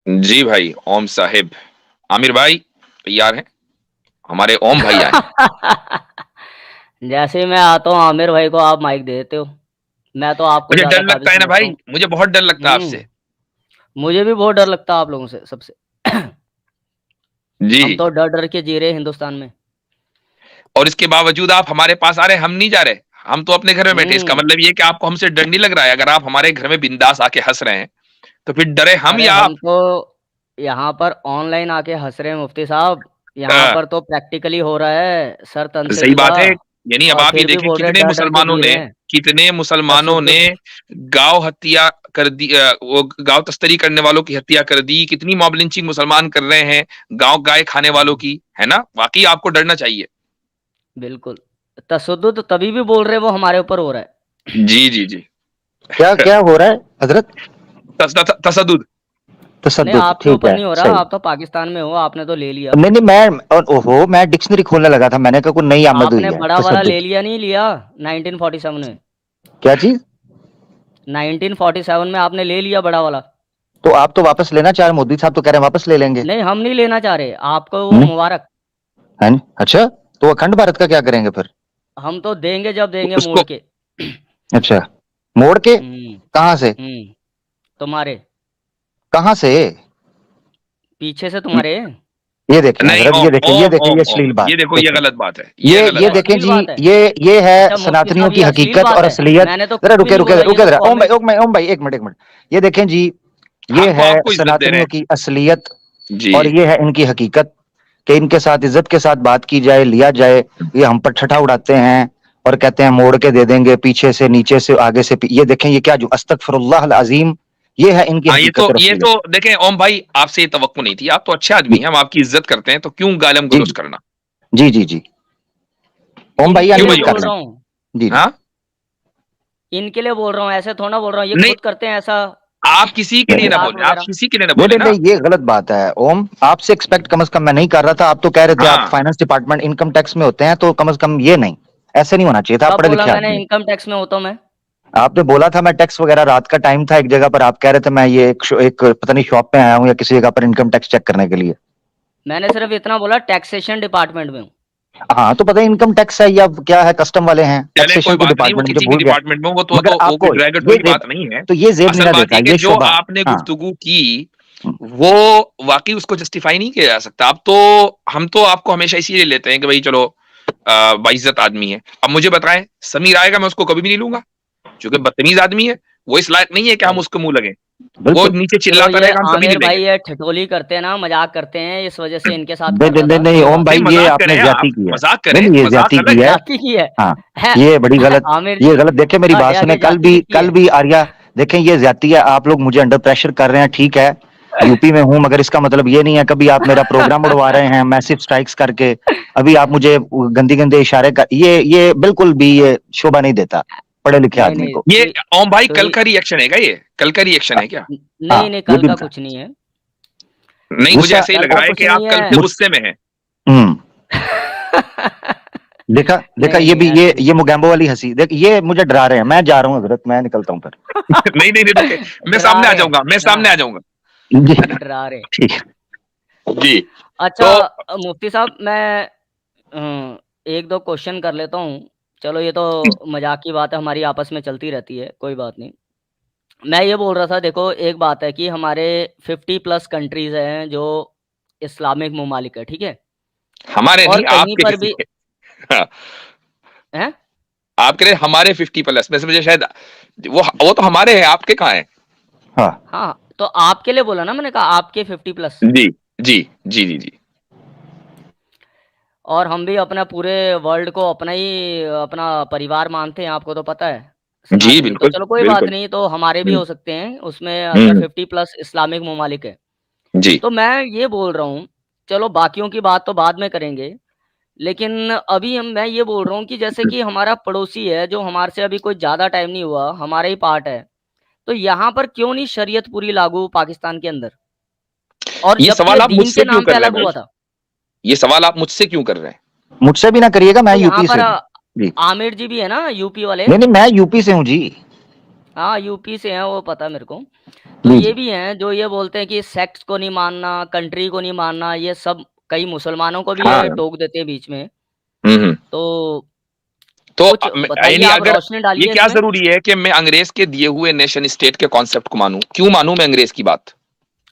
जी भाई ओम साहिब। आमिर भाई तैयार हैं? हमारे ओम भाई आए हैं। जैसे ही मैं आता हूँ आमिर भाई को आप माइक दे देते हो। मैं तो आपको मुझे डर ज़्यादा काबिल लगता है ना समझता भाई, हूँ। मुझे बहुत डर लगता है आपसे। हुँ, मुझे भी बहुत डर लगता है आप लोगों से सबसे। जी। हम तो डर-डर के जी रहे हैं हिंदुस्तान में। और इसके बावजूद आप हमारे पास आ रहे हैं, हम नहीं जा रहे। हम तो अपने घर में बैठे। इसका हुँ, मतलब ये कि आपको हमसे डर नहीं लग रहा है। अगर आप हमारे घर में बिंदास आके हंस रहे हैं तो फिर डरे हम अरे या हम आप? तो यहाँ पर ऑनलाइन आके हंस रहे हैं मुफ्ती साहब। यहाँ अ, पर तो प्रैक्टिकली हो रहा है सर तन से सही बात जुदा है। यानी अब और आप ये फिर भी देखें बोल रहे हैं डर-डर के जी रहे हैं। कितने मुसलमानों ने तशद्दुद गांव हत्या कर दी, वो गांव तस्करी करने वालों की हत्या कर दी। कितनी मॉब लिंचिंग मुसलमान कर रहे हैं गांव गाय खाने वालों की, है ना? वाकई आपको डरना चाहिए। बिल्कुल। तशद्दुद तभी भी बोल रहे हैं वो हमारे ऊपर हो रहा है। जी जी जी। क्या क्या हो रहा है हजरत? तसदुद। नहीं तशद्दुद, आपके ठीक ऊपर है, नहीं हो रहा, सही। आप तो पाकिस्तान में हो, आपने तो ले लिया। नहीं नहीं, ओहो, मैं डिक्शनरी खोलने लगा था, मैंने कहा कोई नई आमद हुई आपने है, बड़ा वाला ले तशद्दुद। लिया नहीं लिया 1947 में। क्या चीज? 1947 में आपने ले लिया बड़ा वाला। तो आप तो वापस लेना चाह रहे, मोदी साहब तो कह रहे हैं वापस ले लेंगे। नहीं हम नहीं लेना चाह रहे, आपको वो हम्म, मुबारक। है नहीं? अच्छा, तो अखंड भारत का क्या करेंगे फिर? हम तो देंगे जब देंगे मोड़ उसको के। अच्छा, मोड़ के? हुँ, कहां से? हुँ, तुम्हारे कहां से? पीछे से तुम्हारे। ये देखें नहीं, हजरत, ओम ये देखें, ये ओम देखें, ओम ये ओम, अश्लील बात ये देखो, ये देखें। गलत बात है, ये गलत ये अच्छा बात है। देखें अश्लील जी, बात है। ये है अच्छा मुफ्ती सनातनियों साहब की ये अश्लील हकीकत बात और है? असलियत। मैंने तो जरा कुछ भी रुके नहीं रुके बोला, ये रुके तो जरा, कमेंट ओम भाई एक मिनट एक मिनट। ये देखें जी, ये हम तो है आपको इज्जत दे रहे सनातनियों की असलियत हैं जी। और ये है इनकी हकीकत कि इनके साथ इज्जत के साथ बात की जाए, लिया जाए। ये हम पर ठठा उड़ाते हैं और कहते हैं मोड़ के दे देंगे, पीछे से, नीचे से, आगे से। ये देखें, ये क्या जो अस्तगफिरुल्लाह अल अजीम, ये है इनकी हाँ, हकीकत और ये असलियत। तो देखें ओम भाई, आपसे ये तवक्को नहीं थी। आप तो अच्छे आदमी जी हैं, हम आपकी इज्जत करते हैं, तो क्यों गालम जी गलोच जी करना? जी जी जी। ओम भाई इनके क्यों लिए अनम्यूट भाई ओम कर बोल लें। रहा हूँ, जी जी। हाँ? इनके लिए बोल रहा हूँ, ऐसे थोड़ा ना बोल रहा हूँ, ये नहीं, खुद करते हैं ऐसा आप किसी के नहीं लिए ना मज़ाक बोले, आप वगैरह। किसी के लिए ना नहीं बोले नहीं ना। नहीं, ये गलत बात है ओम। आपसे एक्सपेक्ट कम से कम मैं नहीं कर रहा था। आप तो कह रहे थे आप हाँ, फाइनेंस डिपार्टमेंट, इनकम टैक्स में होते हैं, तो कम से कम ये नहीं, ऐसे नहीं होना चाहिए था। आप कब पढ़े बोला लिखे मैंने आदमी हैं। इनकम टैक्स में होता हूँ मैं? आपने बोला था मैं टैक्स वगैरह, रात का टाइम था एक जगह पर, आप कह रहे थे मैं ये एक पता नहीं शॉप पे आया हूँ या किसी जगह पर इनकम टैक्स चेक करने के लिए। मैंने सिर्फ इतना बोला टैक्सेशन डिपार्टमेंट में हूँ। हाँ तो पता है इनकम टैक्स है या क्या है, कस्टम वाले हैं, चले कोई टैक्सेशन को बात नहीं, वो डिपार्टमेंट मुझे किसी की भूल गया। डिपार्टमेंट में, मगर वो कोई आपको ड्रैगेटो ये की जेब, बात नहीं है। तो ये जेब नहीं असल ना बात देता, ये कि ये जो शोभा। आपने हाँ। गुफ्तगू की, वो वाकई उसको जस्टिफाई नहीं किया जा सकता। अब तो हम तो आपको हमेशा इसीलिए लेते हैं कि भाई चलो बाइज्जत आदमी है। अब मुझे बताएं, समीर आएगा, मैं उसको कभी भी नहीं लूंगा, क्योंकि बदतमीज आदमी है। वो इस लायक नहीं है कि हम चलो उसको मुंह लगे। वो बिल्कुल। नीचे चलो चिल्लाता ये रहेगा, हम कभी नहीं आमिर लेंगे। भाई ये ठिठोली करते हैं ना, मज़ाक करते हैं, इस वज़ह से इनके साथ नहीं कर नहीं रहा नहीं था, नहीं, कोई ओम बात भाई नहीं, नहीं। ये मजाक आपने करें आप, ज्यादा की है। मजाक नहीं करें, नहीं, ये मजाक ज्यादा अलग की है। है। जाति की है। हाँ, है ये बड़ी गलत, आमिर ये जी गलत। देखे मेरी बात आगे सुने, जाति भी की कल है। भी आर्या, देखें ये ज्यादती है। आप लोग मुझे अंडर प्रेशर कर रहे हैं, ठीक है, यूपी में हूं, मगर इसका मतलब ये नहीं है कभी आप मेरा प्रोग्राम उड़वा रहे हैं मैसिव स्ट्राइक्स करके। अभी आप मुझे गंदी गंदे इशारे कर, ये बिल्कुल भी ये शोभा नहीं देता पढ़े लिखे नहीं, आदमी नहीं को। ये ओम भाई तो कल ही का रिएक्शन है क्या? ये कल का रिएक्शन है क्या? नहीं, हाँ, नहीं ये कल भी का कुछ नहीं है। नहीं, मुझे गुस्सा। ऐसे ही कल लग का रहा है कुछ कि आप नहीं कल है। से गुस्से में हैं। हम्म। देखा देखा, नहीं, ये नहीं भी, ऐसे नहीं। ये मुगैम्बो वाली हंसी देख, ये मुझे डरा रहे हैं। मैं जा रहा हूँ हजरत, मैं निकलता हूँ फिर। नहीं नहीं नहीं, रुके, मैं डरा सामने आ रहे हैं, जाऊंगा, मैं सामने आ हाँ, जाऊंगा। जी डरा रहे। ठीक है। जी। अच्छा तो मुफ्ती साहब मैं 1-2 क्वेश्चन कर लेता हूँ। चलो ये तो मज़ाक की बात है, हमारी आपस में चलती रहती है, कोई बात नहीं। मैं ये बोल रहा था देखो एक बात है कि हमारे 50 प्लस कंट्रीज़ हैं जो इस्लामिक ममालिक है, ठीक है? हमारे और नहीं, कहीं आपके पर किसी भी के। हाँ, हैं? आपके लिए हमारे 50 प्लस में से मुझे शायद वो तो हमारे हैं, आपके कहाँ हैं? हाँ हाँ, तो आपके लिए बोला ना मैंने कहा आपके 50 प्लस जी जी जी जी जी। और हम भी अपना पूरे वर्ल्ड को अपना ही अपना परिवार मानते हैं, आपको तो पता है, जी सनातनी। तो बिल्कुल चलो कोई बात बिल्कुल। नहीं, तो हमारे भी हम्म हो सकते हैं, उसमें अच्छा हम्म, 50 प्लस इस्लामिक ममालिक है। जी। तो मैं ये बोल रहा हूँ, चलो बाकियों की बात तो बाद में करेंगे, लेकिन अभी मैं ये बोल रहा हूँ कि जैसे कि हमारा पड़ोसी है, जो हमारे से अभी कोई ज़्यादा टाइम नहीं हुआ, हमारा ही पार्ट है, तो यहाँ पर क्यों नहीं शरीयत पूरी लागू पाकिस्तान के अंदर? और ये जबकि ये सवाल आप दीन मुझसे के क्यों नाम कर पे रहे हैं अलग भाई? हुआ था। ये सवाल आप मुझसे क्यों कर रहे हैं? मुझसे भी ना करिएगा, मैं तो यहाँ यूपी पर से हूँ। जी। आमिर जी भी है ना यूपी वाले? नहीं नहीं, मैं यूपी से हूँ जी। हाँ, यूपी से हैं, वो पता है मेरे को। तो जी ये जी भी हैं जो ये बोलते हैं कि सेक्स को नहीं मानना, कंट्री को नहीं मानना, ये सब कई मुसलमानों को भी हाँ। ये टोक देते हैं बीच में। हम्म। तो तो कुछ बताइए, यानी आप अगर रोशनी ये डालिए क्या इसमें। जरूरी है कि मैं अंग्रेज के दिए हुए नेशन स्टेट के कॉन्सेप्ट को मानूं? क्यों मानूं मैं अंग्रेज की बात?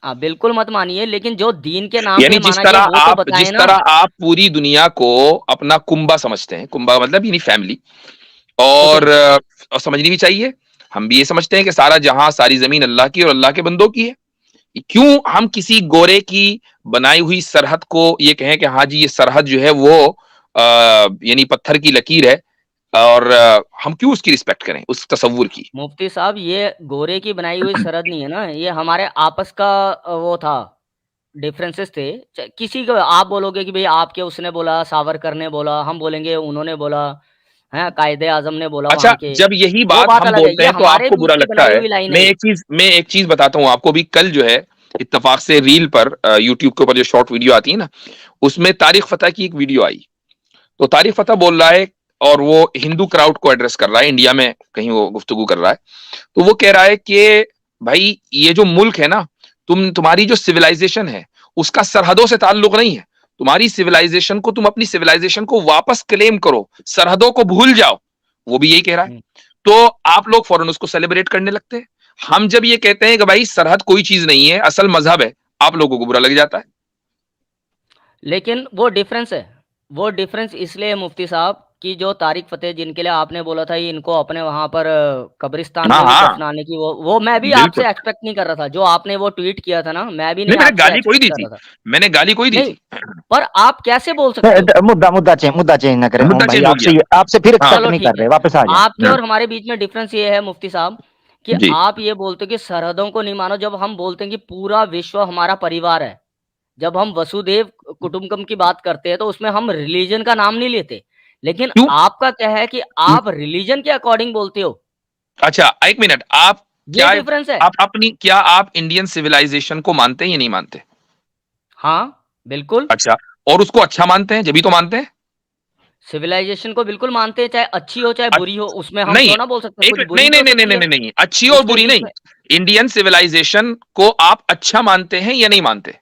हाँ, बिल्कुल मत मानिए, लेकिन जो दीन के नाम यानी पे माना गया वो तो बताएं जिस ना। तरह आप पूरी दुनिया को अपना कुंबा समझते हैं, कुंबा मतलब यानी फैमिली, और कुटुम्ब। समझनी भी चाहिए। हम भी ये समझते हैं कि सारा जहां सारी जमीन अल्लाह की और अल्लाह के बंदों की है। क्यों हम किसी गोरे की बनाई हुई सरहद को ये कहें कि हाँ जी ये सरहद जो है वो यानी पत्थर की लकीर है, और हम क्यों उसकी रिस्पेक्ट करें, उस तसव्वुर की? मुफ्ती साहब, ये गोरे की बनाई हुई सरहद नहीं है ना, ये हमारे आपस का वो था, डिफरेंसेस थे। किसी को आप बोलोगे कि भाई आपके उसने बोला, सावरकर ने बोला, हम बोलेंगे उन्होंने बोला, हैं कायदे आजम ने बोला अच्छा, वहाँ के, जब यही वो बात बात हम अलग है। बोलते ये हैं तो हमारे आपको बीच बुरा की लगता बनाई है। हुई लाइन है ये। मैं एक चीज बताता हूँ आपको। भी कल जो है इत्तेफाक से रील पर यूट्यूब के ऊपर जो शॉर्ट वीडियो आती है ना, उसमें तारिक फतेह की एक वीडियो आई। तो तारिक फतेह बोल रहा है, और वो हिंदू क्राउड को एड्रेस कर रहा है, इंडिया में कहीं वो गुफ्तगू कर रहा है। तो वो कह रहा है कि भाई ये जो मुल्क है ना, तुम्हारी जो सिविलाइजेशन है उसका सरहदों से ताल्लुक नहीं है। तुम्हारी सिविलाइजेशन को, तुम अपनी सिविलाइजेशन को वापस क्लेम करो, सरहदों को भूल जाओ। वो भी यही कह रहा है। हुँ। तो आप लोग फौरन उसको सेलिब्रेट करने लगते हैं। हम जब ये कहते हैं कि भाई सरहद कोई चीज नहीं है, असल मजहब है, आप लोगों को बुरा लग जाता है। लेकिन वो डिफरेंस है, वो डिफरेंस इसलिए है मुफ्ती साहब कि जो तारिक फ़तेह जिनके लिए आपने बोला था ये इनको अपने वहाँ पर कब्रिस्तान हाँ में भी हाँ, दफनाने की, वो मैं भी बिल्कुल। आपसे एक्सपेक्ट नहीं कर रहा था। जो आपने वो ट्वीट किया था ना, मैं भी नहीं नहीं, मैंने आपसे गाली कोई एक्सपेक्ट दी कर थी, रहा था। मैंने गाली कोई दी नहीं, थी। पर आप कैसे बोल सकते हो? मुद्दा चेंज ना करें ओम मुद्दा भाई, चेंज हो गया। आपसे फिर हाँ। एक्सपेक्ट चलो नहीं ठीक कर है। रहे, वापस आ जाएं। आपके और हमारे बीच में डिफरेंस ये है मुफ्ती साहब कि जी। आप ये बोलते हो कि सरहदों को नहीं मानो, जब हम बोलते हैं कि पूरा विश्व हमारा परिवार है। जब हम वसुधैव कुटुंबकम की बात करते हैं तो उसमें हम रिलीजन का नाम नहीं लेते। लेकिन क्यों? आपका क्या है कि आप रिलीजन के अकॉर्डिंग बोलते हो। अच्छा, एक मिनट। आप ये क्या, डिफरेंस है। आप अपनी, क्या आप इंडियन सिविलाइजेशन को मानते हैं या नहीं मानते? हाँ, बिल्कुल। अच्छा, और उसको अच्छा मानते हैं, जब भी तो मानते हैं। सिविलाइजेशन को बिल्कुल मानते हैं, चाहे अच्छी हो चाहे बुरी हो, उसमें हम नहीं, थोड़ा ना बोल सकते, एक कुछ मिनट, बुरी नहीं भी नहीं हो नहीं सकती नहीं है। नहीं नहीं, अच्छी और उसके बुरी बीच नहीं। में इंडियन सिविलाइजेशन को आप अच्छा मानते हैं या नहीं मानते?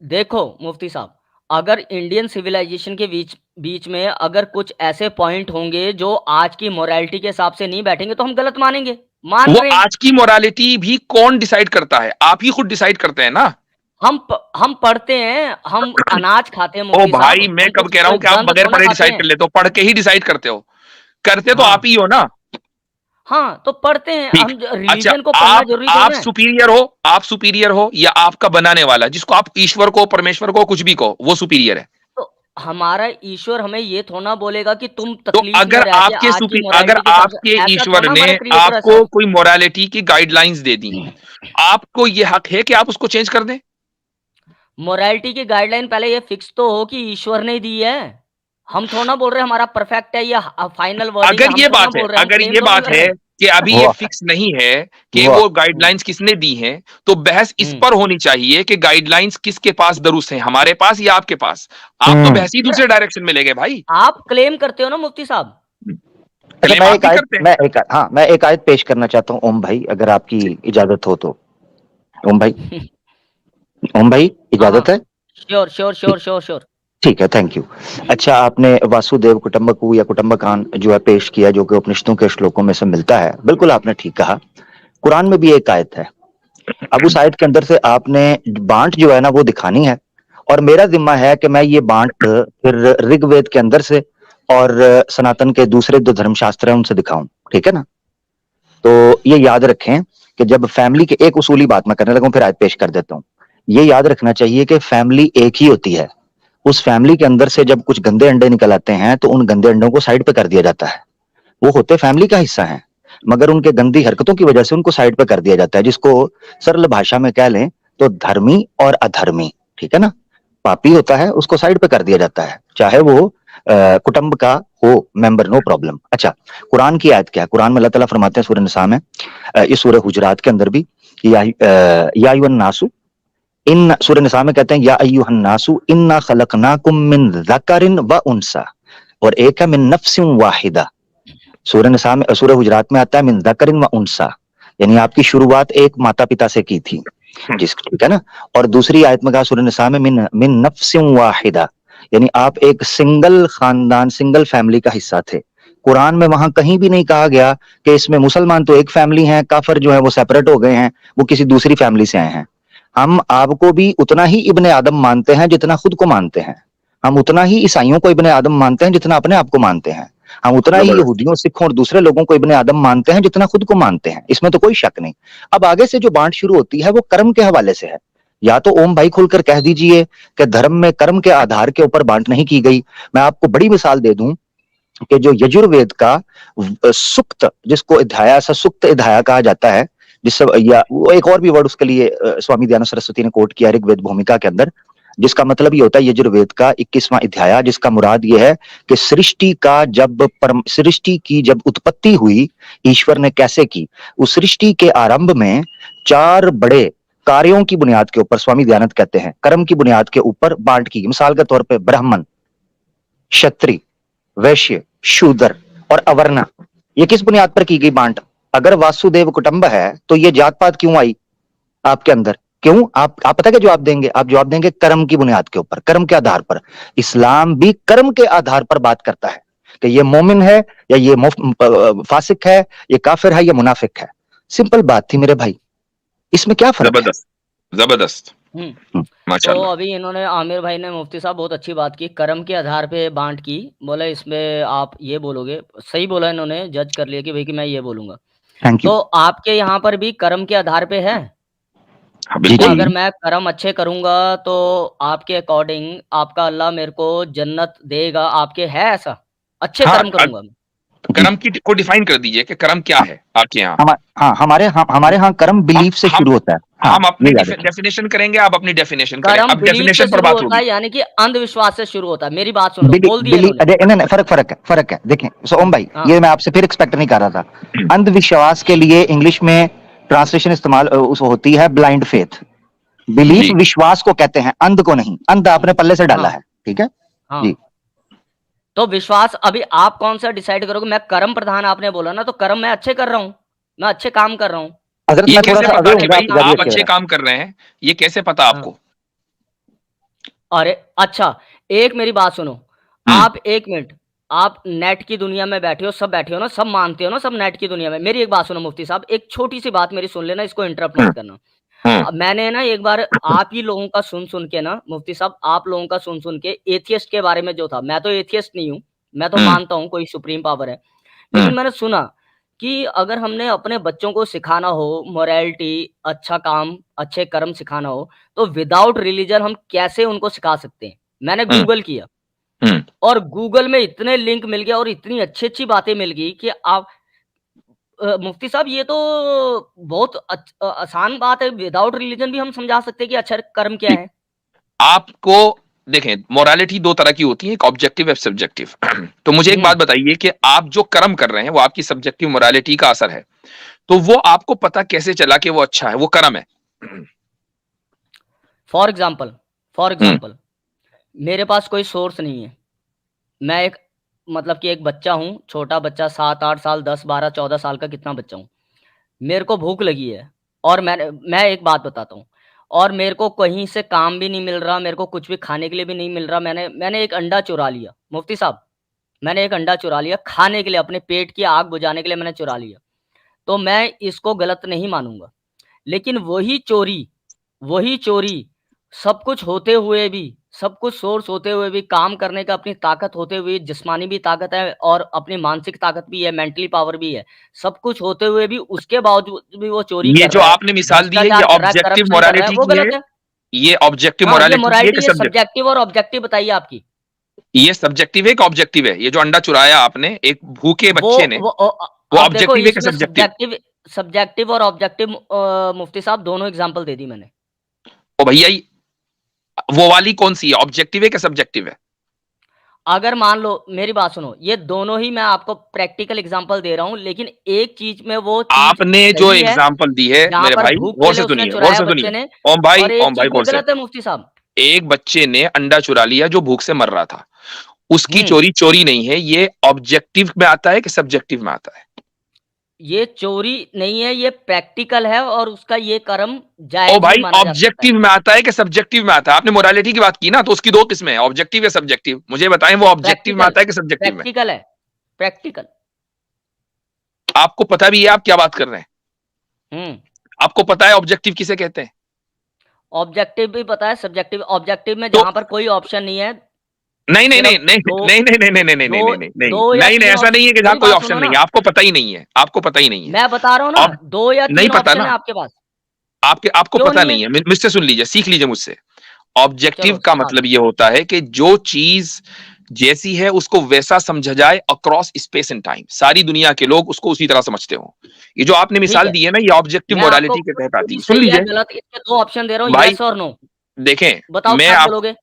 देखो मुफ्ती साहब, अगर इंडियन सिविलाइजेशन के बीच बीच में अगर कुछ ऐसे पॉइंट होंगे जो आज की मोरालिटी के हिसाब से नहीं बैठेंगे तो हम गलत मानेंगे, मान वो रहे हैं। आज की मोरालिटी भी कौन डिसाइड करता है? आप ही खुद डिसाइड करते हैं ना। हम पढ़ते हैं, हम अनाज खाते हैं ओ मुफ्ती साहब, भाई, मैं हम कब कुछ कह रहा कोई हूं कि आप गंध बगैर थोड़ा पढ़े खाते डिसाइड कर हैं। लेते हो? पढ़ के ही डिसाइड करते हो। करते तो आप हाँ, ही हो ना। हाँ, तो पढ़ते हैं ठीक। हम, अच्छा, रिलीजन को पढ़ना आप ज़रूरी थोड़ी आप ना है। सुपीरियर हो, आप सुपीरियर हो, या आपका बनाने वाला, जिसको आप ईश्वर को, परमेश्वर को, कुछ भी कहो, वो सुपीरियर है? तो हमारा ईश्वर हमें ये थोड़ा ना बोलेगा कि तुम तो तकलीफ में रह के आज की अगर मोरालिटी के हिसाब आपके से, ऐसा थोड़ा ईश्वर ना ने हमारा क्रिएटर है आपको साहब। कोई मोरालिटी की गाइडलाइंस दे दी, आपको ये हक है कि आप उसको चेंज कर दें? मोरालिटी की गाइडलाइन पहले ये फिक्स तो हो कि ईश्वर ने दी है। हम थोड़ा ना बोल रहे हैं हमारा परफेक्ट है, ये फाइनल वर्डिंग है, अगर हम ये थोड़ा ना बात है, बोल रहे हैं, हम अगर क्लेम ये थोड़ा ना बात कर रहे है हैं। कि अभी ये वाह फिक्स नहीं है कि वाह, वो हुँ, गाइडलाइंस किसने दी हैं, तो बहस इस हुँ। पर होनी चाहिए कि गाइडलाइंस किसके पास दुरुस्त है, हमारे पास या आपके पास? आप तो हम्म। बहस ही पर दूसरे डायरेक्शन में ले गए भाई। आप क्लेम करते हो ना मुफ्ती साहब। अच्छा, क्लेम आप भी करते हैं। मैं एक आयत पेश करना चाहता हूँ ओम भाई, अगर आपकी जी। इजाजत हो तो। ओम भाई, ओम भाई, हाँ, हाँ। इजाजत है? Sure, sure, sure, sure, sure. ठीक है, थैंक यू। अच्छा, आपने वासुदेव कुटुंबकु या कुटुंबकान जो है पेश किया, जो कि उपनिषदों के श्लोकों में से मिलता है, बिल्कुल आपने ठीक कहा। कुरान में भी एक आयत है, अब उस आयत के अंदर से आपने बांट जो है ना वो दिखानी है, और मेरा जिम्मा है कि मैं ये बांट फिर ऋग्वेद के अंदर से और सनातन के दूसरे जो धर्मशास्त्र हैं उनसे दिखाऊं, ठीक है ना? तो ये याद रखें कि जब फैमिली के, एक उसूली बात मैं करने लगा हूं, फिर आयत पेश कर देता हूं। ये याद रखना चाहिए कि फैमिली एक ही होती है। उस फैमिली के अंदर से जब कुछ गंदे अंडे निकल आते हैं तो उन गंदे अंडों को साइड पे कर दिया जाता है। वो होते फैमिली का हिस्सा हैं, मगर उनके गंदी हरकतों की वजह से उनको साइड पे कर दिया जाता है, जिसको सरल भाषा में कह लें तो धर्मी और अधर्मी, ठीक है ना? पापी होता है, उसको साइड पे कर दिया जाता है, चाहे वो कुटुंब का हो मेंबर, नो प्रॉब्लम। अच्छा, कुरान की आयत क्या है? कुरान में अल्लाह ताला फरमाते हैं सूरह निसा में, इस सूरह हुजरात के अंदर भी, या अय्युहन नासु, इन सूरह निसा में कहते हैं या अय्युहन नासु इन्ना खलकनाकुम मिन ज़करिन व उनसा, और एक है मिन नफ्सिन वाहिदा। सूरह हुजरात में आता है मिन ज़करिन व उनसा, यानी आपकी शुरुआत एक माता पिता से की थी, ठीक है ना। और दूसरी आयत में कहा सूरह निसा में मिन मिन नफ्सिन वाहिदा, यानी आप एक सिंगल खानदान, सिंगल फैमिली का हिस्सा थे। कुरान में वहां कहीं भी नहीं कहा गया कि इसमें मुसलमान तो एक फैमिली हैं, काफिर जो है वो सेपरेट हो गए हैं, वो किसी दूसरी फैमिली से आए हैं। हम आपको भी उतना ही इब्ने आदम मानते हैं जितना खुद को मानते हैं। हम उतना ही ईसाइयों को इब्ने आदम मानते हैं जितना अपने आप को मानते हैं। हम उतना ही जबरदस्त। यहूदियों, सिखों और दूसरे लोगों को इब्ने आदम मानते हैं जितना खुद को मानते हैं। इसमें तो कोई शक नहीं। अब आगे से जो बांट शुरू होती है वो कर्म के हवाले से है। या तो ओम भाई खुलकर कह दीजिए कि धर्म में कर्म के आधार के ऊपर बांट नहीं की गई। मैं आपको बड़ी मिसाल दे दूं कि जो यजुर्वेद का सुक्त, जिसको अध्याय सुक्त अध्याय कहा जाता है, जिससे या वो एक और भी वर्ड उसके लिए स्वामी दयानंद सरस्वती ने कोट किया ऋग्वेद भूमिका के अंदर, जिसका मतलब ये होता है यजुर्वेद का 21वां अध्याय, जिसका मुराद ये है कि सृष्टि की जब उत्पत्ति हुई, ईश्वर ने कैसे की। उस सृष्टि के आरंभ में 4 बड़े कार्यों की बुनियाद के ऊपर, स्वामी दयानंद कहते हैं कर्म की बुनियाद के ऊपर बांट की। मिसाल के तौर पर ब्राह्मण, क्षत्रिय, वैश्य, शूद्र और अवर्णा, ये किस बुनियाद पर की गई बांट? अगर वासुदेव कुटुंब है तो ये जात पात क्यों आई आपके अंदर? क्यों? आप पता क्या जवाब देंगे? आप जवाब देंगे कर्म की बुनियाद के ऊपर, कर्म के आधार पर। इस्लाम भी कर्म के आधार पर बात करता है कि ये मोमिन है या ये फासिक है, ये काफिर है या मुनाफिक है। सिंपल बात थी मेरे भाई, इसमें क्या फर्क है? जबरदस्त, जबरदस्त, तो माशाल्लाह। अभी इन्होंने आमिर भाई ने, मुफ्ती साहब बहुत अच्छी बात की, कर्म के आधार पे बांट की। बोले इसमें आप ये बोलोगे, सही बोला इन्होंने, जज कर लिया कि भाई कि मैं ये बोलूंगा। Thank you. तो आपके यहाँ पर भी कर्म के आधार पे है? हाँ, जी, कि बिल्कुल। जी। अगर मैं कर्म अच्छे करूंगा तो आपके अकॉर्डिंग आपका अल्लाह मेरे को जन्नत देगा, आपके है ऐसा? अच्छे हाँ, कर्म करूंगा मैं। कर्म की को डिफाइन कर दीजिए कि कर्म क्या है आपके यहाँ। हमारे यहाँ कर्म बिलीफ से हम शुरू होता है। हाँ, हम अपनी ये याद रखें। डेफिनेशन करेंगे, आप अपनी डेफिनेशन करें। कर्म अब बिलीफ से डेफिनेशन पर शुरू बात होता है, होगी। यानी कि अंधविश्वास से शुरू होता है। मेरी बात सुनो, बोल दिया बिलीफ, इन्होंने। नहीं, फर्क है। देखें सो ओम भाई, हाँ। ये मैं आपसे फिर एक्सपेक्ट नहीं कर रहा था। अंधविश्वास के लिए इंग्लिश में ट्रांसलेशन इस्तेमाल उस होती है ब्लाइंड फेथ। बिलीफ जी। विश्वास को कहते हैं, अंध को नहीं। अंध आपने पल्ले से डाला हाँ। है, ठीक है हाँ। जी। तो विश्वास, अभी आप कौन सा डिसाइड करोगे? मैं कर्म प्रधान आपने बोला ना, तो कर्म मैं अच्छे कर रहा हूँ, मैं अच्छे काम कर रहा हूँ। हजरत ये मैं थोड़ा कैसे सा पता अवे कि हूँ भाई आप आप अच्छे काम कर रहे हैं? ये कैसे पता आपको? अरे अच्छा, एक मेरी बात सुनो। आप 1 मिनट, आप नेट की दुनिया में बैठे हो, सब बैठे हो ना, सब मानते हो ना, सब नेट की दुनिया में। मेरी एक बात सुनो मुफ्ती साहब, एक छोटी-सी बात मेरी सुन लेना, इसको इंटरप्ट मत करना। मैंने ना एक बार आप ही लोगों का सुन-सुन के ना मुफ्ती साहब, आप लोगों का सुन-सुन के एथियस्ट के बारे में जो था, मैं तो एथियस्ट नहीं हूँ, मैं तो मानता हूँ कोई सुप्रीम पावर है। लेकिन मैंने सुना कि अगर हमने अपने बच्चों को सिखाना हो मोरालिटी, अच्छा काम, अच्छे कर्म सिखाना हो, तो विदाउट रिलीजन हम कैसे उनको सिखा सकते हैं? मैंने गूगल किया और गूगल में इतने लिंक मिल गया और इतनी अच्छी-अच्छी बातें मिल गई कि आप मुफ्ती साहब, ये तो बहुत आसान बात है, विदाउट रिलीजन भी हम समझा सकते हैं कि अच्छा कर्म क्या है। आपको देखें, मोरालिटी 2 तरह की होती है, एक ऑब्जेक्टिव, एक सब्जेक्टिव। तो मुझे एक बात बताइए कि आप जो कर्म कर रहे हैं वो आपकी सब्जेक्टिव मोरालिटी का असर है, तो वो आपको पता कैसे चला कि वो अच्छा है, वो कर्म है? फॉर एग्जाम्पल मेरे पास कोई सोर्स नहीं है। मैं एक मतलब कि एक बच्चा हूँ, छोटा बच्चा, 7-8 साल, 10, 12, 14 साल का कितना बच्चा हूँ। मेरे को भूख लगी है और मैं एक बात बताता हूँ, और मेरे को कहीं से काम भी नहीं मिल रहा, मेरे को कुछ भी खाने के लिए भी नहीं मिल रहा। मैंने एक अंडा चुरा लिया मुफ्ती साहब, मैंने एक अंडा चुरा लिया खाने के लिए, अपने पेट की आग बुझाने के लिए मैंने चुरा लिया। तो मैं इसको गलत नहीं मानूँगा। लेकिन वही चोरी सब कुछ होते हुए भी, सब कुछ सोर्स होते हुए भी, काम करने का अपनी ताकत होते हुए, जिस्मानी भी ताकत है और अपनी मानसिक ताकत भी है, मेंटली पावर भी है। सब कुछ होते हुए भी उसके बावजूद भी वो चोरी ये कर जो रहा है, आपने मिसाल दी है, ये भ्रष्टाचार कर रहा है, ऑब्जेक्टिव करप्शन कर रहा है, मोरालिटी वो की है? गलत है। ये ऑब्जेक्टिव हाँ, ये मोरालिटी की है कि मोरालिटी, ये सब्जेक्ट? सब्जेक्टिव और ऑब्जेक्टिव बताइए आपकी। ये सब्जेक्टिव है कि ऑब्जेक्टिव है? ये जो अंडा चुराया आपने एक भूखे बच्चे ने, वो अब देखो ऑब्जेक्टिव है कि इसमें सब्जेक्टिव? सब्जेक्टिव और ऑब्जेक्टिव मुफ्ती साहब दोनों एग्जांपल दे दी मैंने। ओ भैया, वो वाली कौन सी है, ऑब्जेक्टिव है कि सब्जेक्टिव है? अगर मान लो, मेरी बात सुनो, ये दोनों ही मैं आपको प्रैक्टिकल एग्जांपल दे रहा हूँ, लेकिन एक चीज में वो चीज आपने जो सही है, एग्जाम्पल दी है जहाँ मेरे पर भाई, भूख के गौर लिए से उसने सुनिए, गौर चुराया से बच्चे सुनिए। ने, ओम भाई, और एक ओम चीज भाई, वो गौर से। गलत है मुफ्ती साहब। एक बच्चे ने अंडा चुरा लिया जो भूख से मर रहा था, उसकी चोरी चोरी नहीं है। ये ऑब्जेक्टिव में आता है कि सब्जेक्टिव में आता है? ये चोरी नहीं है, ये प्रैक्टिकल है और उसका ये कर्म ओ जायज भी भाई, माना जा सकता है। ऑब्जेक्टिव में आता है कि सब्जेक्टिव में आता है? आपने मोरालिटी की बात की ना, तो उसकी दो किस्में हैं, ऑब्जेक्टिव या सब्जेक्टिव। मुझे बताएं वो ऑब्जेक्टिव में प्रैक्टिकल आता है कि सब्जेक्टिव में? प्रैक्टिकल है, प्रैक्टिकल। आपको पता भी है आप क्या बात कर रहे हैं? हम्म आपको पता है ऑब्जेक्टिव किसे कहते हैं? ऑब्जेक्टिव भी पता है, सब्जेक्टिव। ऑब्जेक्टिव में तो जहां पर कोई ऑप्शन नहीं है, नहीं नहीं नहीं सिर्फ नहीं दो नहीं नहीं नहीं नहीं नहीं नहीं दो नहीं नहीं नहीं दो या नहीं नहीं, तीन ऐसा नहीं है कि ऑप्शन। जहां मेरी कोई बात ऑप्शन सुनो नहीं ना, है। आपको पता ही नहीं है, आपको पता ही नहीं है। मैं बता रहा हूँ ना, अब 2 या नहीं 3 पता ऑप्शन ना, है आपके पास। आपको क्यों पता नहीं नहीं है? है। मुझसे सुन लीजिए, सीख लीजिए मुझसे। ऑब्जेक्टिव चलो का सिखाओ। मतलब ये होता है कि जो चीज जैसी है उसको वैसा समझा जाए अक्रॉस स्पेस एंड टाइम, सारी दुनिया के लोग उसको उसी तरह समझते हो। ये जो आपने ठीक मिसाल है, दी है ना, ये ऑब्जेक्टिव मैं आपको मोरालिटी के तहत आती चोरी है। सुन सही है लीजिए गलत, इसके 2 ऑप्शन दे रहा हूँ, भाई, यस और नो। देखें, बताओ मैं क्या आप बोलोगे?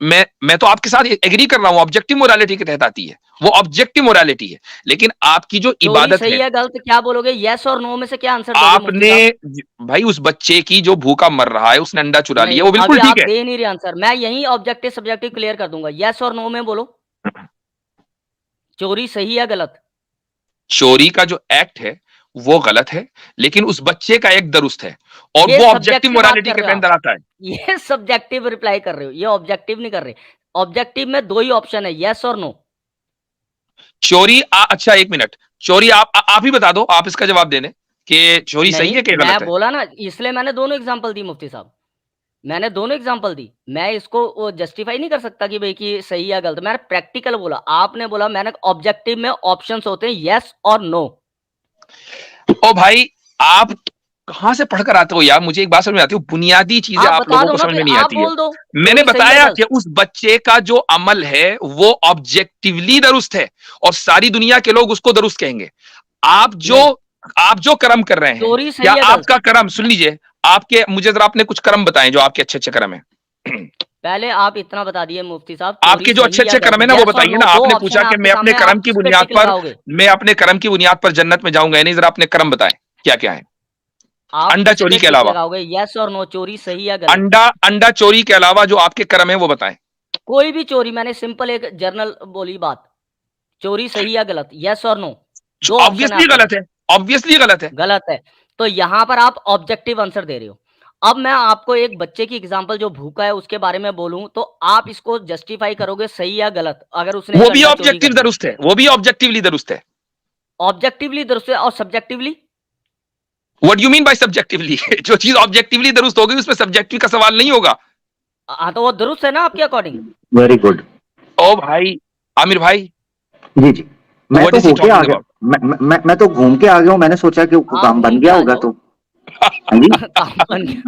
मैं तो आपके साथ एग्री कर रहा हूं, ऑब्जेक्टिव मोरालिटी के तहत आती है, वो ऑब्जेक्टिव मोरालिटी है। लेकिन आपकी जो चोरी इबादत सही है, है गलत, क्या बोलोगे? यस और नो में से क्या आंसर दोगे मुफ्ती आपने साहब? भाई उस बच्चे की जो भूखा मर रहा है, उसने अंडा चुरा लिया, नहीं, वो अभी बिल्कुल ठीक आप है। दे नहीं रहे आंसर। मैं यही ऑब्जेक्टिव सब्जेक्टिव क्लियर कर दूंगा, यस और नो में बोलो, चोरी सही है गलत? चोरी का जो एक्ट है वो गलत है, लेकिन उस बच्चे का एक दुरुस्त है, और ये वो सब्जेक्ट ऑब्जेक्टिव की बात मोरालिटी कर के रहे हो तहत आप, आता है। ये सब्जेक्टिव रिप्लाई कर रहे हो, ये ऑब्जेक्टिव नहीं कर रहे। ऑब्जेक्टिव में 2 ही ऑप्शन है, यस और नो। चोरी अच्छा एक मिनट, चोरी आप ही बता दो, आप इसका जवाब दे दें कि चोरी सही नहीं, है कि मैं गलत है। बोला ना, इसलिए मैंने दोनों एग्जांपल दी मुफ्ती साहब, मैंने दोनों एग्जांपल दी। मैं इसको वो जस्टिफाई नहीं कर सकता कि भाई कि सही या गलत। मैंने प्रैक्टिकल बोला, आपने बोला। मैंने ऑब्जेक्टिव में ऑप्शंस होते हैं यस और नो। ओ भाई, आप कहां से पढ़कर आते हो यार? मुझे एक बात समझ में आती है, बुनियादी चीजें आप आप बता लोगों दो को ना, समझ फिर में नहीं आप आती है। बोल दो मैंने चोरी सही है बताया गलत। कि उस बच्चे का जो अमल है वो ऑब्जेक्टिवली दुरुस्त है, और सारी दुनिया के लोग उसको दुरुस्त कहेंगे। आप जो नहीं, आप जो कर्म कर रहे हैं, चोरी क्या सही है गलत? आपका कर्म, सुन लीजिए, आपके, मुझे जरा आपने कुछ कर्म बताएं जो आपके अच्छे अच्छे कर्म है। पहले आप इतना बता दिए मुफ्ती साहब, चोरी आपके जो अच्छे सही या अच्छे कर्म गलत, है ना वो यस और बताइए नो। ना। 2 आपने ऑप्शन पूछा है कि आपके सामने, आप किस पे टिक लगाओगे? मैं अपने कर्म की बुनियाद पर जन्नत में जाऊंगा, नहीं, जरा अपने कर्म बताएं क्या क्या है। आप अंडा किस चोरी पे के टिक अलावा, लगाओगे, यस और नो, चोरी सही या गलत? अंडा अंडा चोरी के अलावा जो आपके कर्म है वो बताएं। कोई भी चोरी, मैंने सिंपल एक जर्नल बोली बात, चोरी सही या गलत, यस और नो। 2 ऑप्शन है ऑब्वियसली आपके गलत पास। है, ऑब्वियसली गलत है। गलत है, तो यहाँ पर आप ऑब्जेक्टिव आंसर दे रहे हो। अब मैं आपको एक बच्चे की एग्जांपल जो भूखा है उसके बारे में बोलूं, तो आप इसको जस्टिफाई करोगे सही या गलत, अगर उसने वो एक भी अंडा चोरी कर ऑब्जेक्टिव दिया? दुरुस्त है, वो भी ऑब्जेक्टिवली दुरुस्त है। ऑब्जेक्टिवली दुरुस्त है, और subjectively? What you mean by subjectively? जो चीज ऑब्जेक्टिवली दुरुस्त होगी उसमें सब्जेक्टिव का सवाल नहीं होगा। हाँ, तो वो दुरुस्त है ना आपके अकॉर्डिंग? Very good. ओ भाई, आमिर भाई, जी जी, मैं व्हाट तो इज ही होके आ टॉकिंग गया। अबाउट? मैं तो घूम के आ गया हूँ। मैंने सोचा कि आप काम घूम बन के गया आ होगा जाओ। तो। हाँ जी, काम बन गया।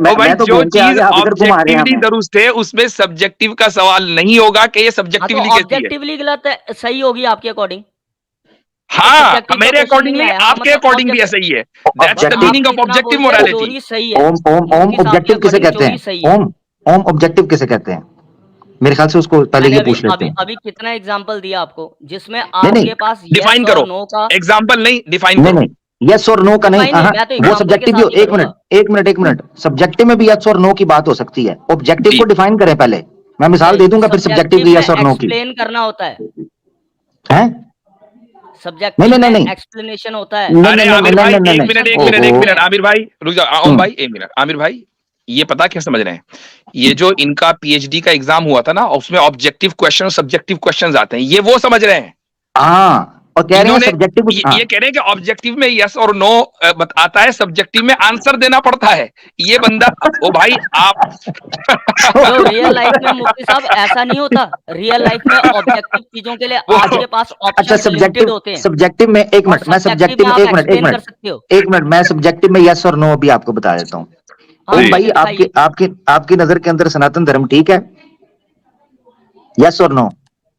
ओ भाई, मैं तो जो घूम के आ चीज गया, आप इधर घुमा रहे हैं ऑब्जेक्टिवली हमें। दुरुस्त है उसमें सब्जेक्टिव का सवाल नहीं होगा कि ये हाँ, तो सब्जेक्टिवली कैसी है। ऑब्जेक्टिवली गलत है, सही होगी आपके अकॉर्डिंग? तो हाँ, सब्जेक्टिव का मेरे क्वेश्चन ही अकॉर्डिंग नहीं नहीं, आया। हाँ, आपके मतलब अकॉर्डिंग भी ऑब्जेक्ट, ऐसा ही है। दैट्स बस द ऑब्जेक्टिव। मीनिंग आपने ऑफ इतना ऑब्जेक्टिव बोल दिया मोरालिटी। चोरी सही है, ओम ओम ओम मुफ्ती साहब के ऑब्जेक्टिव किसे अकॉर्डिंग कहते चोरी हैं? सही है। ओम ओम ऑब्जेक्टिव किसे कहते हैं? मेरे ख्याल से उसको पहले मैंने ये अभी पूछ लेते अभी हैं। अभी कितना एग्जांपल दिया आपको, जिसमें नहीं नहीं आपके पास डिफाइन यस और करो, नो का। एग्जाम्पल नहीं, डिफाइन नहीं करो। नहीं, यस और नो का नहीं। डिफाइन नहीं, हाँ, मैं तो वो एग्जांपल के सब्जेक्टिव भी साथ ही एक मिनट करूंगा। एक मिनट, सब्जेक्टिव में भी यस और नो की बात हो सकती है। ऑब्जेक्टिव जी, को डिफाइन करें पहले। मैं मिसाल नहीं, दे दूंगा फिर सब्जेक्टिव सब्जेक्टिव की, में यस और नो की। एक्सप्लेन करना होता है, है? सब्जेक्टिव नहीं में नहीं नहीं एक्सप्लेनेशन होता है। नहीं अरे नहीं नहीं आमिर नहीं भाई, नहीं एक नहीं। मिनट एक मिनट एक ओहो। मिनट, आमिर भाई रुक जाओ, ओम हम्म, भाई एक मिनट, आमिर भाई, ये पता क्या समझ रहे हैं? ये जो इनका पीएचडी का एग्जाम हुआ था ना, उसमें ऑब्जेक्टिव क्वेश्चन और सब्जेक्टिव क्वेश्चंस आते हैं, ये वो समझ रहे हैं। हाँ, और कह रहे हैं इन्होंने सब्जेक्टिव। हाँ, ये कह रहे हैं कि ऑब्जेक्टिव में यस और नो आता है, सब्जेक्टिव में आंसर देना पड़ता है। ये बंदा, ओ भाई आप तो रियल लाइफ में मुफ्ती साहब ऐसा नहीं होता। रियल लाइफ में ऑब्जेक्टिव चीजों के लिए वो आपके पास अच्छा ऑप्शंस लिमिटेड सब्जेक्टिव, होते हैं, सब्जेक्टिव में एक और मिनट, मैं सब्जेक्टिव सब्जेक्टिव में में आप एक मिनट एक्सप्लेन कर सकते हो। मैं सब्जेक्टिव में यस और नो अभी आपको बता देता हूँ। हाँ, ओम जी, ठीक भाई, है, आपकी दिखाइए। आपकी आपकी नजर के अंदर सनातन धर्म ठीक है? यस और नो?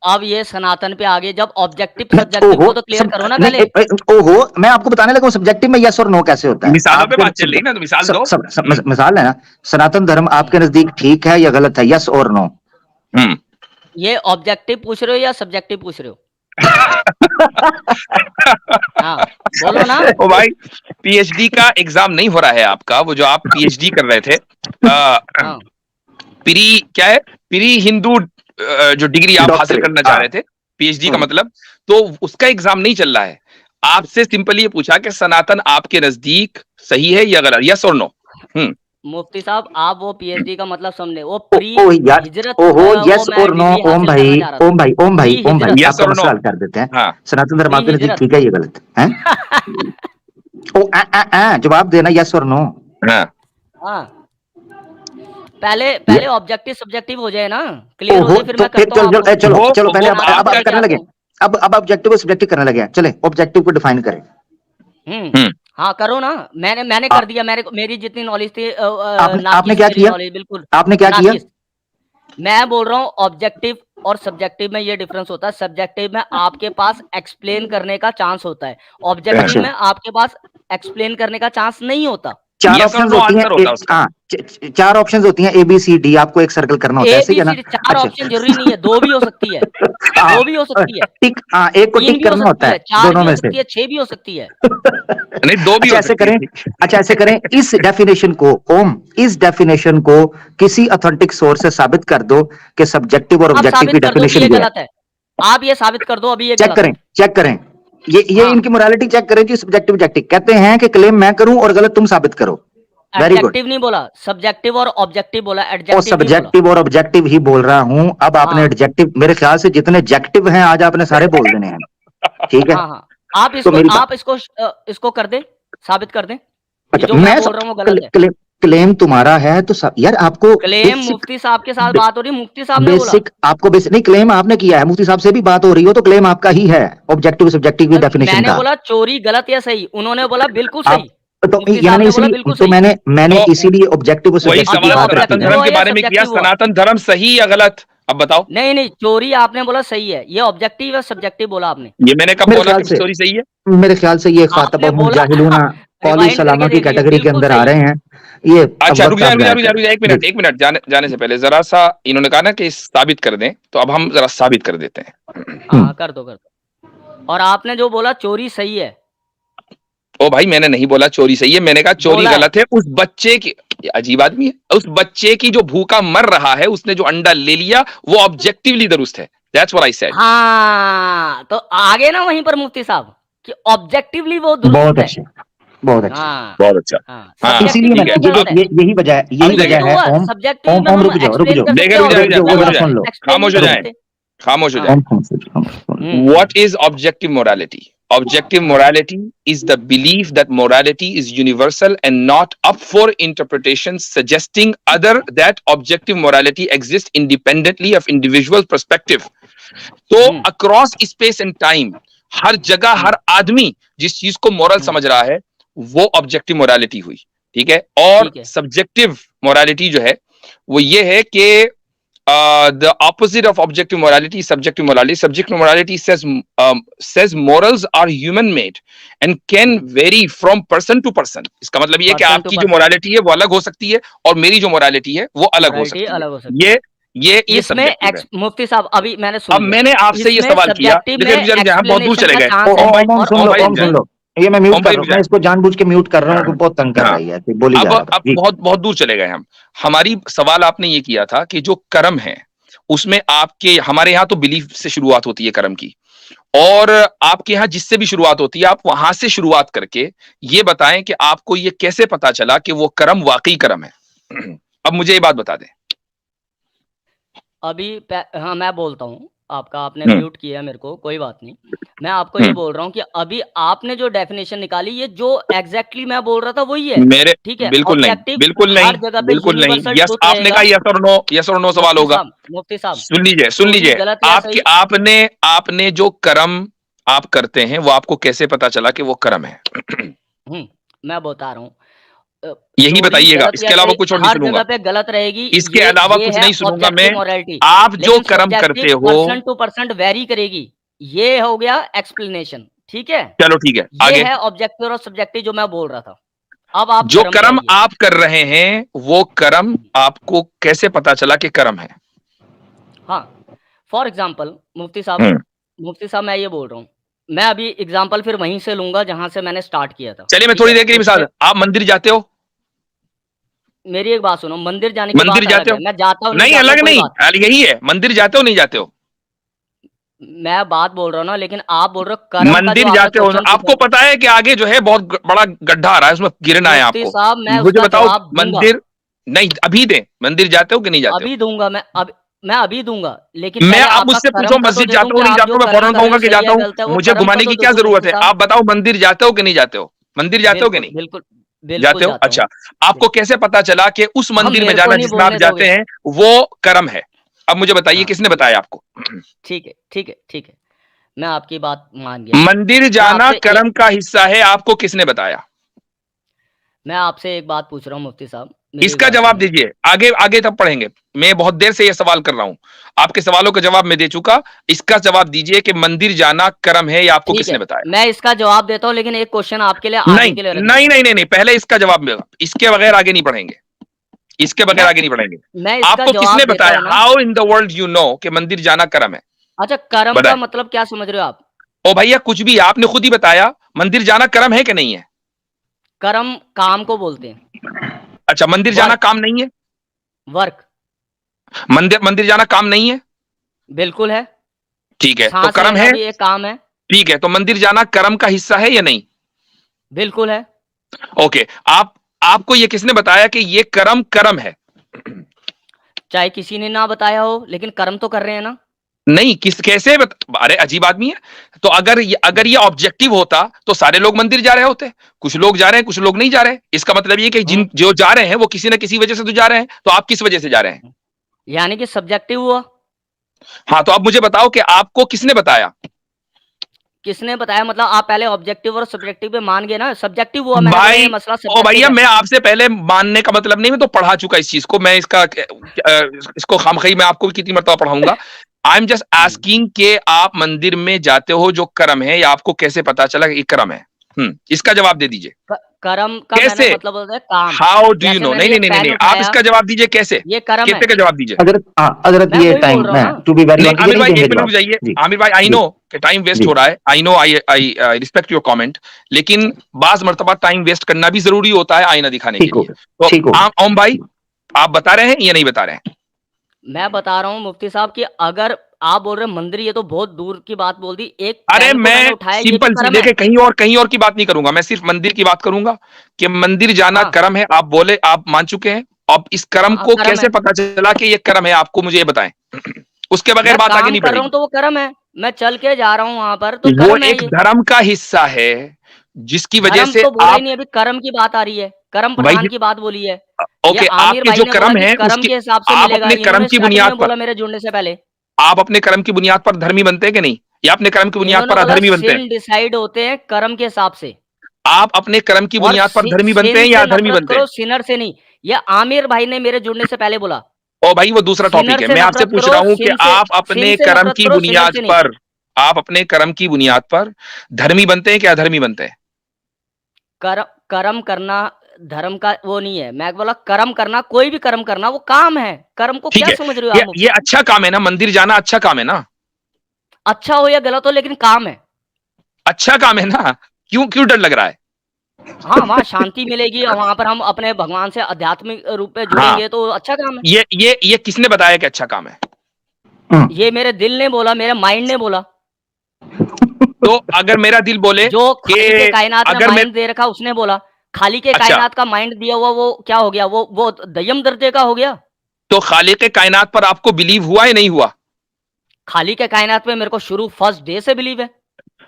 अब ये सनातन पे आगे, जब ऑब्जेक्टिव सब्जेक्टिव ओहो, को तो क्लियर करो ना नहीं पहले। ओहो, मैं आपको बताने लगा हूं सब्जेक्टिव में यस और नो कैसे होता है। मिसालों पे आपके बात चल रही है ना, तो मिसाल दो। मिसाल है ना, सनातन धर्म आपके नजदीक ठीक है या गलत है? यस और नो? हम्म। ये ऑब्जेक्टिव पूछ रहे हो या सब्जेक्टिव पूछ रहे हो? हाँ, बोलो ना। ओ भाई, पीएचडी का एग्जाम नहीं हो रहा है आपका, वो जो आप पीएचडी कर रहे थे, हाँ, प्री क्या है, प्री हिंदू जो डिग्री आप हासिल डॉक्टरेट, करना चाह रहे थे, पीएचडी का मतलब, तो उसका एग्जाम नहीं चल रहा है। आपसे सिंपली ये पूछा कि सनातन आपके नजदीक सही है या गलत, यस और नो। मुफ्ती साहब आप वो पीएचडी का मतलब समझे, वो ओ प्री यार, हिजरत ओहो, वो यस मैं और नो। डिग्री ओम हासिल भाई, करना चाह रहा था। ओम भाई, ओम भाई, प्री ओम भाई, हिजरत। Yes आपका or मसला no? हल कर देते हैं। हाँ, सनातन धर्म प्री आपके नजदीक हिजरत। ठीक है, ये गलत है? ओ जवाब देना यस और नो। हाँ, हाँ, पहले ऑब्जेक्टिव सब्जेक्टिव हो जाए ना, क्लियर हो ओहो, जाए, फिर तो मैं फिर करता हूँ आपको। चलो वो चलो, पहले सनातन अब आपका से करने चाहते लगे। हैं। अब ऑब्जेक्टिव और सब्जेक्टिव करने लगे हैं। चले ऑब्जेक्टिव को डिफाइन करें। हम्म, हाँ करो ना, मैंने कर दिया, मेरी जितनी नॉलेज थी आपने नाकिस क्या मेरी किया? नॉलेज बिल्कुल आपने क्या किया? नाकिस। मैं बोल रहा हूँ ऑब्जेक्टिव और सब्जेक्टिव में ये डिफरेंस होता है। सब्जेक्टिव में आपके पास एक्सप्लेन करने का चांस होता है, ऑब्जेक्टिव अच्छा, में आपके पास एक्सप्लेन करने का चांस नहीं होता। चार यस और ऑप्शंस नो होती हैं। आंसर होता है उसका। हाँ, चार ऑप्शंस होती हैं, ABCD, आपको एक सर्कल करना होता है, ए सही बी है ना? सी डी 4 अच्छा, ऑप्शन जरूरी नहीं है, 2 भी हो सकती है, 2 भी हो सकती है, टिक, हाँ, एक को 3 टिक भी हो करना होता सकती है है, 4 दोनों भी हो में से। सकती है, 6 भी हो सकती है। नहीं, दो भी अच्छा हो ऐसे सकती करें, है। अच्छा ऐसे करें, इस डेफिनेशन को ओम, इस डेफिनेशन को किसी ऑथेंटिक सोर्स से साबित कर दो कि सब्जेक्टिव और आप ऑब्जेक्टिव की साबित कर दो कि डेफिनेशन ये ये है। गलत है, आप ये साबित कर दो अभी ये चेक गलत करें, है। चेक करें, ये हाँ, इनकी मोरालिटी चेक करें कि सब्जेक्टिव ऑब्जेक्टिव कहते हैं कि क्लेम मैं करूं और गलत तुम साबित करो। Very good. एडजेक्टिव नहीं बोला, सब्जेक्टिव और ऑब्जेक्टिव बोला, और एडजेक्टिव नहीं बोला। सब्जेक्टिव और ऑब्जेक्टिव ही बोल रहा हूं। अब आपने हाँ, एडजेक्टिव, मेरे ख्याल से जितने एडजेक्टिव हैं आज आपने सारे बोल देने हैं। ठीक है, हाँ, हाँ। आप तो इसको मेरी बात, आप इसको इसको कर दें, साबित कर दें कि अच्छा जो मैं बोल रहा हूँ वो गलत है। क्लेम तुम्हारा है तो यार आपको क्लेम बेसिक, मुफ्ती साहब के साथ बात हो रही, मुफ्ती साहब ने बोला। बेसिक आपको बेसिक नहीं, क्लेम आपने किया है, मुफ्ती साहब से भी बात हो रही हो तो क्लेम आपका ही है, ऑब्जेक्टिव सब्जेक्टिव की डेफिनेशन मैंने का। बोला चोरी गलत या सही, उन्होंने बोला बिल्कुल आप सही। तो मुफ्ती यानी साहब ने बोला इसलिए बिल्कुल तो सही। मैंने तो इसीलिए ऑब्जेक्टिव और वही सब्जेक्टिव की अब ये सवाल बात रखी सनातन ऑब्जेक्टिव है। धर्म हुआ के या बारे में किया, सब्जेक्टिव हुआ? सनातन धर्म सही या गलत, अब बताओ। नहीं नहीं, चोरी आपने बोला सही है, ये ऑब्जेक्टिव या सब्जेक्टिव बोला आपने? ये मैंने कब मेरे बोला ख्याल कि से चोरी सही है? मेरे ख्याल से ये आपने खातबहुम बोला जाहिलूना कौली रिवाइंड सलामा करके की देख लिया, कैटेगरी के बिल्कुल अंदर आ सही रहे है। हैं। ये अब अच्छा, रुक वक्त जा आप रुक जा जाया रुक जा रुक जा, एक करें। मिनट एक मिनट, जाने से पहले जरा सा, इन्होंने कहा ना कि साबित कर दें, तो अब हम जरा साबित कर देते हैं। हाँ कर दो, कर दो। और आपने जो बोला चोरी सही है, ओ भाई, मैंने नहीं बोला चोरी सही है, मैंने कहा चोरी बोला है। गलत है। उस बच्चे की, ये अजीब आदमी है, उस बच्चे की जो भूखा मर रहा है, उसने जो अंडा ले लिया, वो ऑब्जेक्टिवली दुरुस्त है। That's what I said. हाँ, तो आगे ना वहीं पर मुफ्ती साहब कि ऑब्जेक्टिवली वो बहुत दुरुस्त है। अच्छे, बहुत अच्छे। हाँ, बहुत अच्छा। हाँ, हाँ, इसीलिए सब्जेक्टिवली ठीक मैंने है, वो गलत है। अब यही तो ये वजह तो है हुआ ओम। सब्जेक्टिव ओम में, ओम हम रुक एक्सप्लेन जाओ, कर सकते देखे, हैं, रुक रुक जा जाओ, रुक ऑब्जेक्टिव जा में रुक जरा जा, सुन लो। एक्सप्लेन खामोश हो नहीं कर जाए, सकते। खामोश हो हाँ, जाए। सुन लो। What is objective morality? Objective हाँ, morality is the belief that morality is universal and not up for interpretation, suggesting other that objective morality exists independently of individual perspective. तो हम्म, across space and time, हर जगह हम्म, हर आदमी जिस चीज को moral हम्म, समझ रहा है, वो ऑब्जेक्टिव मोरालिटी हुई। ठीक है, और ठीक है, सब्जेक्टिव मोरालिटी जो है, वो ये है कि the opposite of objective morality is subjective morality. Subjective morality says morals are human made and can vary from person to person. इसका मतलब ये है कि पर्सन टू आपकी जो पर्सन मोरालिटी है वो अलग हो सकती है और मेरी जो मोरालिटी है वो अलग हो मोरालिटी सकती है। अलग हो सकती है। ये इसमें सब्जेक्टिव है। मुफ्ती साहब अभी मैंने अब सुन लिया, मैंने आपसे ये इसमें सवाल किया, सब्जेक्टिव में रुक जा, हम बहुत दूर एक्सप्लेनेशन चले का गए। चांस है ओम और सुन लो, ओम सुन ऑब्जेक्टिव। लो। ये मैं म्यूट ओम कर भाई रहा रुक हूँ, मैं जाए। इसको जानबूझ के म्यूट कर रहा हूँ, बहुत तंग कर हाँ, रही है, तो बोली जा रहा अब है जी। बहुत बहुत दूर चले गए हम। हमारी सवाल आपने ये किया था कि जो कर्म है उसमें आपके, हमारे यहाँ तो बिलीफ से शुरुआत होती है कर्म की, और आपके यहाँ जिससे भी शुरुआत होती है, आप वहां से शुरुआत करके ये बताएं कि आपको ये कैसे पता चला कि वो कर्म वाकई कर्म है। अब मुझे ये बात बता दें। अभी हाँ मैं बोलता हूँ, आपका आपने हम्म, म्यूट किया मेरे को, कोई बात नहीं। मैं आपको ये हम्म, बोल रहा हूँ कि अभी आपने जो डेफिनेशन निकाली, ये जो एग्जैक्टली मैं बोल रहा था वही है। मेरे ठीक है, बिल्कुल नहीं, ऑब्जेक्टिव बिल्कुल नहीं, हर जगह पे बिल्कुल नहीं। यूनिवर्सल यस, ट्रुथ आपने कहा रहेगा। यस और नो सवाल होगा। मुफ्ती साहब, सुन चोरी लीजिए, गलत या आपके सही? आपने जो कर्म आप करते हैं वो आपको कैसे पता चला कि वो कर्म है? मैं बता रहा हूँ, यही चोरी बताइएगा, गलत इसके या अलावा सही कुछ और नहीं हर जगह सुनूंगा। पे गलत रहेगी, इसके ये अलावा ये कुछ है नहीं सुनूंगा ऑब्जेक्टिव मैं। मोरालिटी। आप जो लेकिन कर्म करते सब्जेक्टिव हो, पर्सन टू पर्सन वेरी करेगी, ये हो गया एक्सप्लेनेशन। ठीक है, चलो ठीक है, ये आगे। है ऑब्जेक्टिव और सब्जेक्टिव जो मैं बोल रहा था। अब आप जो कर्म पे कर्म आइए। आप कर रहे हैं वो कर्म आपको कैसे पता चला कि कर्म है? हाँ, फॉर एग्जाम्पल मुफ्ती साहब, मैं ये बोल रहा हूँ, मैं अभी एग्जाम्पल फिर वहीं से लूंगा जहां से मैंने स्टार्ट किया था। चलिए मैं ठीक थोड़ी है, देर के लिए उसमें मिसाल, आप मंदिर जाते हो? मेरी एक बात सुनो, मंदिर जाने की मंदिर बात जाते अलग हो? है, मैं जाता हूँ नहीं जाता अलग हूँ, कोई नहीं, बात यही है, मंदिर जाते हो नहीं जाते हो? मैं बात बोल रहा हूँ ना, लेकिन आप बोल रहे हो कर्म का, जो मंदिर आपने जाते हो ना, क्वेश्चन पूछा आपको पता है कि आगे जो है बहुत बड़ा गड्ढा आ रहा है, उसमें गिरना है मुफ्ती आपको। साहब, मैं मुझे उसका बताओ, जवाब दूंगा, मंदिर नहीं अभी दे, मंदिर जाते हो कि नहीं जाते हो? अभी दूंगा मैं अभी दूंगा, लेकिन मैं पहले आप आपका मुझसे पूछो कर्म का तो मस्जिद दे दूं जाते कि हो नहीं आप जाते जो हो, मैं कर्म फौरन कर रहे कहूंगा हो कि सही जाता है हूं। गलत है, वो मुझे कर्म का घुमाने तो की दे क्या दूं जरूरत मुफ्ती है? साहब। आप बताओ मंदिर जाते हो कि नहीं जाते हो? मंदिर जाते बिल्कुल हो कि नहीं बिल्कुल बिल्कुल जाते हो? जाता हूँ। अच्छा, आपको कैसे पता चला कि उस हम मंदिर में मेरे को जाना नहीं जिसमें आप बोलने जाते दोगे। हैं वो कर्म है? अब मुझे बताइए हाँ, किसने बताया आपको? ठीक है ठीक है ठीक है, मैं आपकी बात मान गया। मंदिर मैं जाना आपसे कर्म का हिस्सा है, आपको किसने बताया? मैं आपसे एक बात पूछ रहा हूँ मुफ्ती साहब, मेरी एक इसका बात जवाब सुनिए। दीजिए, आगे आगे तब पढ़ेंगे। मैं बहुत देर से यह सवाल कर रहा हूं, आपके सवालों का जवाब मैं दे चुका। इसका जवाब दीजिए कि मंदिर जाना कर्म है, या आपको ठीक किसने है, बताया? मैं इसका जवाब देता हूँ, लेकिन एक क्वेश्चन आपके लिए आगे नहीं के लिए रख नहीं देता हूँ। नहीं नहीं नहीं, पहले इसका जवाब मिलेगा, इसके बगैर आगे नहीं पढ़ेंगे, इसके बगैर मैं आगे नहीं बढ़ेंगे। मैं इसका आपको किसने जवाब देता बताया? हूँ ना। How in the world you know कि मंदिर जाना कर्म है? अच्छा, कर्म का बताएं। मतलब क्या समझ रहे हो आप? ओ भैया कुछ भी, आपने खुद ही बताया मंदिर जाना कर्म है कि नहीं है। कर्म काम को बोलते हैं, अच्छा, मंदिर जाना वर्क काम नहीं है? वर्क मंदिर मंदिर जाना काम नहीं है? बिल्कुल है। ठीक है, तो सांस कर्म लेना है। भी एक काम है। ठीक है, तो मंदिर जाना कर्म का हिस्सा है या नहीं? बिल्कुल है। ओके, आपको ये किसने बताया कि ये कर्म कर्म है? चाहे किसी ने ना बताया हो, लेकिन कर्म तो कर रहे हैं ना। नहीं, किस कैसे अरे अजीब आदमी है। तो अगर ये ऑब्जेक्टिव होता तो सारे लोग मंदिर जा रहे होते। कुछ लोग जा रहे हैं, कुछ लोग नहीं जा रहे। इसका मतलब ये कि हम्म, जिन जो जा रहे हैं वो किसी ना किसी वजह से तो जा रहे हैं, तो आप किस वजह से जा रहे हैं? यानी कि सब्जेक्टिव हुआ। हाँ, तो अब मुझे बताओ कि आपको किसने बताया? किसने बताया मतलब आप पहले ऑब्जेक्टिव और सब्जेक्टिव पे मान गए ना। सब्जेक्टिव हुआ, मैंने बोला भाई ये मसला ओ सब्जेक्टिव भैया, है। मैं आपसे पहले मानने का मतलब नहीं, मैं तो पढ़ा चुका इस चीज को। मैं इसको खामखई मैं आपको भी कितनी मरतबा पढ़ाऊंगा। I am just hmm, asking के आप मंदिर में जाते हो जो कर्म है, या आपको कैसे पता चला कि ये कर्म है? इसका जवाब दे दीजिए। कर्म का मैंने कैसे? मतलब होता है काम। हाउ डू यू जैसे नो? मैंने नहीं ये नहीं नहीं नहीं पेन नहीं, आप उठाया, इसका जवाब दीजिए कैसे। ये कर्म है। कैसे का जवाब दीजिए। अगर मैं ये वही बोल टाइम रहा हूँ मैं ना। टू बी वेरी नहीं ऑनेस्ट, ये आमिर नहीं भाई, देंगे एक मिनट रुक जवाब। जाइए। जी आमिर भाई, आई जी नो कि टाइम वेस्ट जी हो रहा है, I know, I respect your comment. लेकिन बाज मर्तबा टाइम वेस्ट करना भी जरूरी होता है आईना दिखाने के ठीक हो लिए। गया, तो ठीक हो गया। ओम भाई, आप बता रहे हैं या नहीं बता रहे हैं? मैं बता रहा हूँ मुफ्ती साहब कि अगर आप बोल रहे हैं मंदिर, ये तो बहुत दूर की बात बोल दी। एक अरे पेन को मैंने मैं उठाया, ये भी सिंपल सी कर्म है। देखे, कहीं और की बात नहीं करूंगा, मैं सिर्फ मंदिर की बात करूंगा कि मंदिर जाना हाँ कर्म है। आप बोले, आप मान चुके हैं। अब इस कर्म हाँ, को कर्म कैसे है। पता चला कि ये कर्म है, आपको मुझे ये बताएं। उसके बगैर मैं बात आगे काम नहीं कर रहा हूँ बढ़ेगी। तो वो कर्म है। मैं चल के जा रहा हूँ वहां पर तो वो कर्म है एक ये। धर्म का हिस्सा है, जिसकी वजह धर्म से तो बोला ही आप नहीं, अभी कर्म की बात आ रही है। कर्म भाई, प्रधान की बात बोली है। ये ओके, आमिर आपके भाई जो ने बोला कर्म कि है कर्म उसके, के हिसाब से आप मिलेगा। अपने कर्म इन्होंने की स्टार्टिंग बुनियाद में पर, बोला मेरे जुड़ने से पहले। आप अपने कर्म की बुनियाद पर धर्मी बनते हैं कि नहीं, या अपने कर्म की बुनियाद इन्होंने पर बोला अधर्मी बनते हैं? सिन डिसाइड होते हैं कर्म के हिसाब से। आप अपने कर्म की और बुनियाद पर धर्मी बनते सिन हैं या से अधर्मी नफरत बनते हैं? करो, सिनर से नहीं। ये आमिर भाई ने मेरे जुड़ने से पहले बोला। ओ भाई, वो दूसरा टॉपिक सिनर है। से मैं आपसे नफरत पूछ करो, रहा हूं कि सिन से कर्म नफरत की करो, सिनर बुनियाद से नहीं। पर, आप अपने कर्म की बुनियाद पर धर्मी बनते हैं कि अधर्मी बनते हैं? कर्म कर्म करना धर्म का वो नहीं है। मैं बोला कर्म करना, कोई भी कर्म करना वो काम है। कर्म को ठीक क्या है, समझ रहे हो ये आप मुफ्ती ये साहब? अच्छा काम है ना, मंदिर जाना अच्छा काम है ना? अच्छा हो या गलत हो, लेकिन काम है। अच्छा काम है ना? क्यों क्यों डर लग रहा है? हाँ, वहाँ शांति मिलेगी और वहाँ पर हम अपने भगवान से आध्यात्मिक रूप में हाँ, जुड़ेंगे तो अच्छा काम है। ये किसने बताया कि अच्छा काम है? ये मेरे दिल ने बोला, मेरे माइंड ने बोला। तो अगर मेरा दिल बोले जो कि खाली के कायनात में अगर मैं, माइंड दे रखा उसने बोला। खाली के अच्छा, कायनात का माइंड दिया हुआ वो क्या हो गया? वो दय्यम दर्जे का हो गया। तो खालिक कायनात पर आपको बिलीव हुआ या नहीं हुआ? खाली के कायनात में मेरे को शुरू फर्स्ट डे से बिलीव है।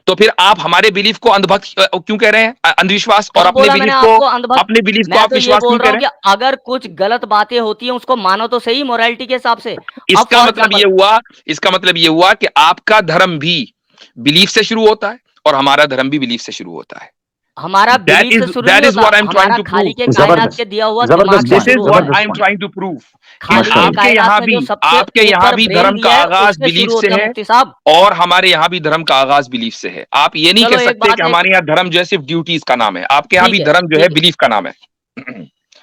तो फिर आप हमारे बिलीफ को अंधभक्त क्यों कह रहे हैं, अंधविश्वास, और कब बोला मैंने आपको अंधभक्त? अपने बिलीफ को मैं आप तो ये विश्वास बोल क्यों रहा कह हूँ रहे कि अगर कुछ गलत बातें होती हैं उसको मानो तो सही मोरालिटी के हिसाब से। हैं? अब फॉर एग्जांपल इसका मतलब ये हुआ कि आपका धर्म भी बिलीफ से शुरू होता है, और हमारा धर्म भी बिलीफ से शुरू होता है। हमारा बिलीफ से शुरू नहीं दैट इज होता। व्हाट आई एम ट्राइंग हमारा टू प्रूव। खाली के कायनात के जबरदस्त, दिया हुआ दिमाग जबरदस्त से दिस पॉइंट, इज शुरू व्हाट होता है। आई एम जबरदस्त पॉइंट। ट्राइंग टू प्रूव कि खाली के माशाल्लाह। कायनात में जो सबसे आपके यहाँ ऊपर भी ब्रेन धर्म का दिया है आगाज उससे बिलीफ शुरू से होता है है, मुफ्ती साहब। और हमारे यहाँ भी धर्म का आगाज बिलीफ से है। आप ये नहीं कह चलो एक सकते कि बात, एक हमारे यहाँ धर्म जो है सिर्फ ड्यूटीज का नाम है, आपके यहाँ भी ठीक है धर्म जो है ठीक है। बिलीफ का नाम है। और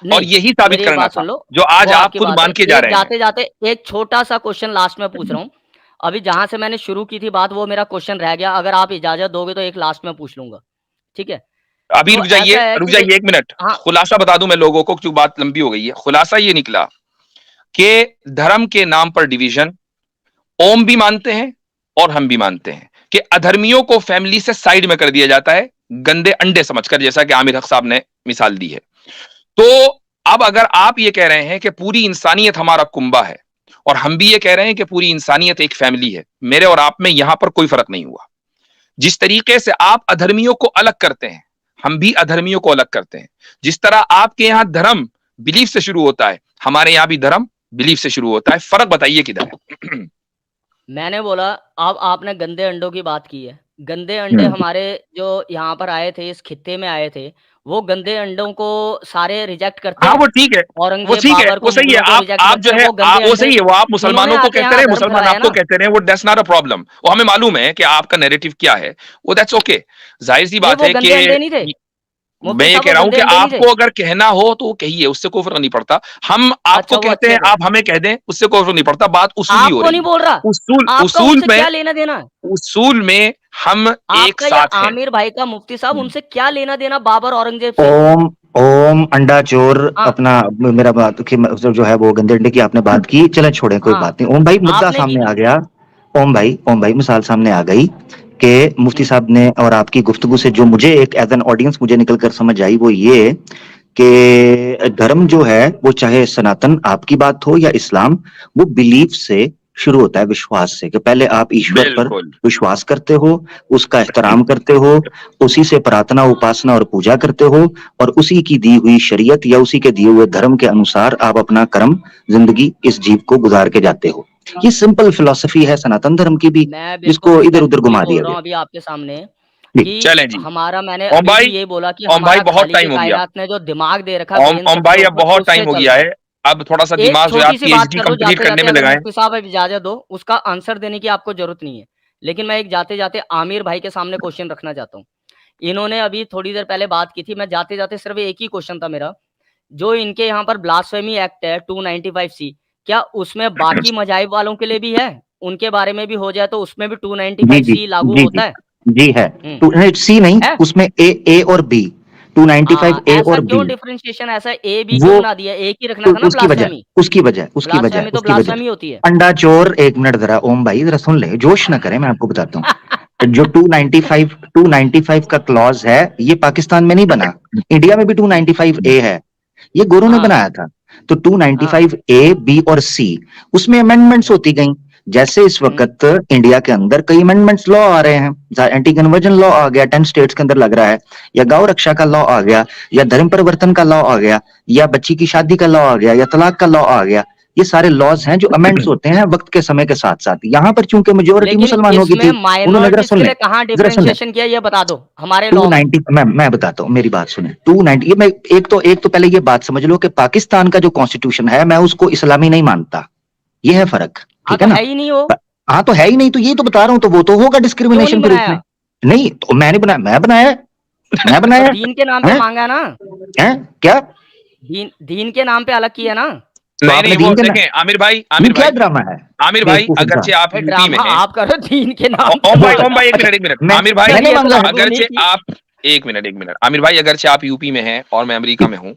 नहीं, यही साबित मेरी एक करना बात था, सुन लो। जो वो आज आप आपकी खुद बात है। मान के जा एक रहे हैं। जाते-जाते एक छोटा-सा क्वेश्चन लास्ट में पूछ रहा हूँ। अभी जहाँ से मैंने शुरू की थी बात वो मेरा क्वेश्चन रह गया। अगर आप इजाज़त दोगे तो एक लास्ट में पूछ लूँगा। ठीक है? अभी तो रुक जाइए, ऐसा है रुक कि जाइए 1 मिनट। हाँ, खुलासा बता दूं मैं लोगों को, क्योंकि बात लंबी हो गई है। खुलासा ये निकला कि धर्म के नाम पर डिवीजन ओम भी मानते हैं और हम भी मानते हैं कि अधर्मियों को फैमिली से साइड में कर दिया जाता है, गंदे अंडे समझकर, जैसा कि आमिर हक साहब ने मिसाल दी है। तो अब अगर आप ये कह रहे हैं कि पूरी इंसानियत हमारा कुंबा है, और हम भी ये कह रहे हैं कि पूरी इंसानियत एक फैमिली है, मेरे और आप में यहां पर कोई फर्क नहीं हुआ। जिस तरीके से आप अधर्मियों को अलग करते हैं, हम भी अधर्मियों को अलग करते हैं। जिस तरह आपके यहां धर्म बिलीफ से शुरू होता है, हमारे यहां भी धर्म बिलीफ से शुरू होता है। फर्क बताइए किधर है? मैंने बोला, अब आपने गंदे अंडों की बात की है। गंदे अंडे हमारे जो यहाँ पर आए थे, इस खित्ते में आए थे, वो गंदे अंडों को सारे रिजेक्ट करते हाँ, हैं। वो ठीक है, वो औरंगजेब, ठीक है, बाबर वो को, सही है। मुगलों को रिजेक्ट आप करते जो हैं, है वो गंदे वो अंडे सही है, वो आप इन्होंने मुसलमानों को आके कहते यहाँ रहे, अधर्म मुसलमान फैलाया आपको ना। कहते रहे, वो दैट्स नॉट अ प्रॉब्लम। वो हमें मालूम है कि आपका नैरेटिव क्या है, वो दैट्स ओके। जाहिर सी नहीं, बात वो है गंदे अंडे नहीं थे। कि मैं मुफ्ती ये साहब, कह वो रहा हूं गंदे कि अंडे नहीं थे। आपको अगर कहना हो तो वो कहिए, उससे कोई फर्क नहीं पड़ता। हम आपको अच्छा, वो कहते अच्छे हैं, थे। आप हमें कह दें, उससे कोई फर्क नहीं पड़ता। बात उसूली हो आपको रही नहीं है। बोल रहा। उसूल आपका उसूल उनसे में क्या लेना-देना है? उसूल में हम एक आपका या साथ हैं। आमिर भाई का, मुफ्ती साहब, उनसे क्या लेना-देना बाबर, औरंगजेब से? ओम ओम अंडा चोर हाँ, अपना मेरा बात कि जो है वो गंदे अंडे की आपने बात की, चले छोड़े कोई हाँ, बात नहीं। ओम भाई मुद्दा आपने की सामने आ थी। गया। ओम भाई मिसाल सामने आ गई कि मुफ्ती हुँ, साहब ने और आपकी गुफ्तगू से जो मुझे एक एज एन ऑडियंस मुझे निकल कर समझ आई वो ये कि धर्म जो है वो चाहे सनातन आपकी बात हो या इस्लाम, वो बिलीफ से शुरू होता है, विश्वास से, कि पहले आप ईश्वर पर बिल्कुल। विश्वास करते हो, उसका एहतराम करते हो, उसी से प्रार्थना उपासना और पूजा करते हो, और उसी की दी हुई शरीयत या उसी के दिए हुए धर्म के अनुसार आप अपना कर्म जिंदगी इस जीव को गुजार के जाते हो। ये सिंपल फिलॉसफी है सनातन धर्म की भी, मैं बिल्कुल जिसको इधर उधर रिस्पेक्टफुली घुमा बोल दिया रहा हूँ गया। अभी आपके सामने जी कि चलें जी। मैंने ओम अभी भी भाई, ये बोला कि ओम भाई हमारा बहुत खालिक़ टाइम हो गया। कायनात ने जो दिमाग दे रखा है, ओम ब्रेन ओम भाई, अब सबके ऊपर, बहुत उससे टाइम हो चल गया रहा है। है। अब थोड़ा सा एक दिमाग जो है आप छोटी-सी बात पीएचडी कर लूँ कंप्लीट करने जाते-जाते, में अगर लगाएं। मुफ्ती साहब अब इजाज़त दो, उसका आंसर देने की आपको ज़रूरत नहीं है। लेकिन मैं एक जाते-जाते आमिर भाई के सामने क्वेश्चन रखना चाहता हूँ। इन्होंने अभी थोड़ी देर पहले बात की थी, मैं जाते-जाते सिर्फ़ एक ही क्वेश्चन था मेरा, जो इनके यहाँ पर ब्लास्फेमी एक्ट है 295 सी, क्या उसमें बाकी मज़ाहिब वालों के लिए भी है? उनके बारे में भी हो जाए तो उसमें भी जी 295 जी सी लागू जी होता जी है? जी है। हुँ, टू सी नहीं, है? उसमें ए और बी, 295 ए ऐसा और बी। क्यों डिफरेंशिएशन, ऐसा ए, बी वो क्यों बना दिया? एक ही रखना था ना उसकी वजह ब्लास्फेमी। उसकी वजह उसकी वजह ब्लास्फेमी तो उसकी वजह ब्लास्फेमी होती है। अंडा चोर, एक मिनट जरा ओम भाई जरा सुन ले, जोश ना करें, मैं आपको बताता हूँ। जो 295 का क्लॉज है, ये पाकिस्तान में नहीं बना, इंडिया में भी 295 ए है, ये गोरों ने हाँ, बनाया था। तो हाँ। 295 ए, बी और सी, उसमें अमेंडमेंट्स हुँ, होती गई। जैसे इस हुँ। वक्त इंडिया के अंदर कई अमेंडमेंट्स लॉ आ रहे हैं, एंटी कन्वर्जन लॉ आ गया 10 स्टेट्स के अंदर लग रहा है, या गौ रक्षा का लॉ आ गया, या धर्म परिवर्तन का लॉ आ गया, या बच्ची की शादी का लॉ आ गया, या तलाक का लॉ आ गया। ये सारे लॉज हैं जो अमेंड्स होते हैं वक्त के समय के साथ साथ। यहाँ पर चूंकि मेजोरिटी लेकिन मुसलमानों की इसमें थी, उन्होंने जरा माइनॉरिटीज़ सुन के ले, लिए कहाँ जरा सुन ले। डिफरेंशिएशन किया, ये बता दो, हमारे टू लॉ में? नाइनटी मैं बताता हूँ, मेरी बात सुने। 290, ये मैं एक तो पहले ये बात समझ लो कि पाकिस्तान का जो कॉन्स्टिट्यूशन है, मैं उसको इस्लामी नहीं मानता। ये है फर्क, हाँ, ठीक तो है ना? है ही नहीं वो। हाँ तो है ही नहीं, तो यही तो बता रहा हूँ, तो वो तो होगा क्यों नहीं डिस्क्रिमिनेशन फिर उसमें। बनाया? नहीं तो मैंने बनाया, मैं तो बनाया दीन के नाम पे है, माँगा ना, हैं क्या? दीन के नाम पे अलग किया ना। तो नहीं आपने नहीं, वो दीन के ना, देखें आमिर भाई, ये आमिर क्या भाई, ड्रामा है? आमिर भाई, बेवकूफ अगरचे इंसान। आप ये यूपी में ड्रामा हैं। आप करो, दीन के नाम पे ओम भाई, माँगा। ओम भाई, एक अच्छा, मिनट, एक मिनट, मैं आमिर भाई, मैंने ये तो मांगा है। लागू नहीं अगरचे की। आप, एक मिनट, एक मिनट, आमिर भाई, अगरचे आप यूपी में हैं और मैं अमेरिका में हूं,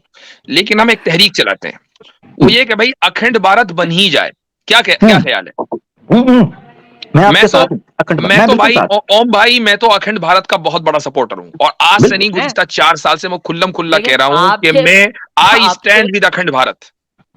लेकिन हम एक तहरीक चलाते हैं, वो ये कि भाई अखंड भारत बन ही जाए। क्या ख्याल है? मैं मैं आपके तो साथ हूँ, अखंड, मैं मैं तो बिल्कुल भाई साथ, ओम भाई, मैं तो अखंड भारत का बहुत बड़ा सपोर्टर हूं, और आज से नहीं, बिल्कुल हैं? गुज़िश्ता 4 साल से मैं खुल्लम खुल्ला लेकिन कह रहा हूं कि आपके मैं आई आपके स्टैंड विद अखंड भारत।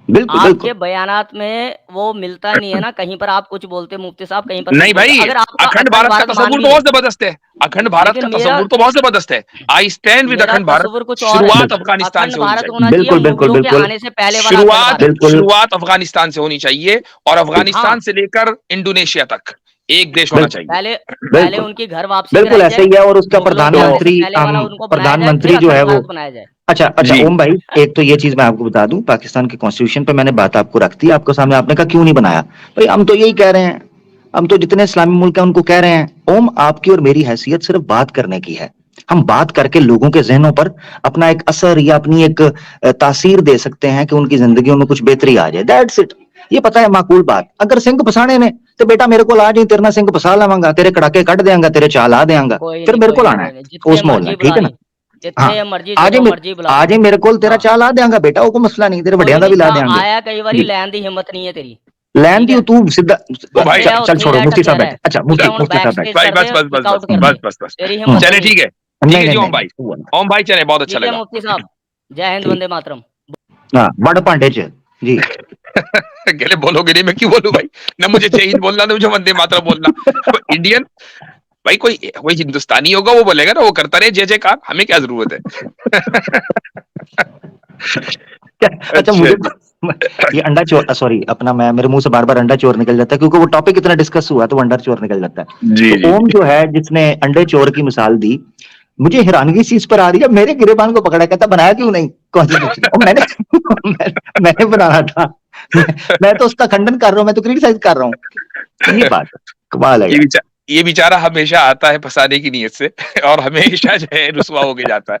बिल्कुल आपके बिल्कुल। बयानात में वो मिलता नहीं है ना, कहीं पर आप कुछ बोलते मुफ्ती साहब, कहीं पर कुछ नहीं बोलते। भाई, अगर आपका अखंड अखंड भारत का भारत मान तसव्वुर भी तो लें, बहुत जबरदस्त है। अखंड भारत लेकिन का तसव्वुर तो बहुत जबरदस्त है। आई स्टैंड विद मेरा अखंड भारत। तसव्वुर कुछ और है। शुरुआत अफगानिस्तान अखंड से होनी भारत चाहिए। होना चाहिए बिल्कुल बिल्कुल मुगलों के बिल्कुल आने से पहले वाला अखंड शुरुआत भारत। बिल्कुल शुरुआत अफगानिस्तान से होनी चाहिए, और हाँ, अफगानिस्तान से लेकर इंडोनेशिया तक एक देश होना बिल्कुल चाहिए। पहले पहले बिल्कुल उनकी घर वापसी बिल्कुल कराई ऐसे जाए, ही है। और उसका मुगलों के आने से प्रधानमंत्री पहले वाला उनको बनाया जाए, फिर प्रधानमंत्री जो अखंड है वो, भारत बनाया जाए। अच्छा जी। ओम भाई, एक तो ये चीज मैं आपको बता दूं, पाकिस्तान के कॉन्स्टिट्यूशन पे मैंने बात आपको रख दी, आपको सामने, आपने कहा क्यों नहीं बनाया। भाई हम तो यही कह रहे हैं, हम तो जितने इस्लामी मुल्क हैं उनको कह रहे हैं। ओम, आपकी और मेरी हैसियत सिर्फ बात करने की है। हम बात करके लोगों के जहनों पर अपना एक असर या अपनी एक तासीर दे सकते हैं कि उनकी जिंदगियों में कुछ बेहतरी आ जाए, दैट्स इट। ये पता है माकूल बात। अगर सिंह फसाने ने तो बेटा मेरे को ला जाए, तेरे ना सिंह फसा लावांगा, तेरे कड़ाके कट देंगा, तेरे चाल आ देंगा, कोई फिर नहीं, मेरे कोई को नहीं, लाना कोई है नहीं, जितने ओस मोहल्ला, मर्ज़ी ठीक बुला है ना? ली। जितने मर्जी आज जो ही मर्जी बुला आज ही मेरे को तेरा हाँ। चाह ला देंगा बेटा, वो कोई मसला नहीं, तेरे कोई वड्डियां दा नहीं भी ला चाह देंगे आया कई बारी जी। लैन दी हिम्मत नहीं है तेरी लैन ठीक दी है तू सीधा ओ भाई जिथे आ चल उत्थे छोड़ो, रह मुफ्ती टक्या साहब बैठ, रह अच्छा ठीक है मुफ्ती हुण मुफ्ती बैक साहब बैठ। स्टेज भाई कर बस दे बस बस किक आउट बस कर बस दे बस बस तेरी हिम्मत चले नहीं ठीक है नहीं जी नहीं ओम नहीं भाई, तू बोल। ओम भाई चले, बहुत अच्छा ठीक है लगा। मुफ्ती साहब जय हिंद ठीक वंदे मातरम हाँ बड़ भांडे च जी। कहले बोलोगे नहीं, मैं क्यों बोलूं भाई, ना मुझे जय हिंद बोलना ना मुझे वंदे मातरम बोलना। इंडियन भाई, कोई कोई हिंदुस्तानी होगा वो बोलेगा ना, वो करता रहे जय जयकार, हमें क्या जरूरत है। अच्छा अच्छा मुझे जी। ये अंडा चोर, सॉरी अपना, मैं मेरे मुंह से बार बार अंडा चोर निकल जाता है क्योंकि वो टॉपिक इतना डिस्कस हुआ तो वो अंडा चोर निकल जाता है। जी तो जी ओम जी। जो है जिसने अंडे चोर की मिसाल दी, मुझे हैरानगी इस चीज पर आ रही है, मेरे गिरेबान को पकड़ा, कहता बनाया क्यों नहीं कॉन्स्टिट्यूशन, और मैंने बनाना था। मैं तो उसका खंडन कर रहा हूँ, मैं तो क्रिटिसाइज कर रहा हूँ। ये बात कमाल है ये यार। ये बेचारा हमेशा आता है फंसाने की नीयत से और हमेशा जो है रुसवा होके जाता है।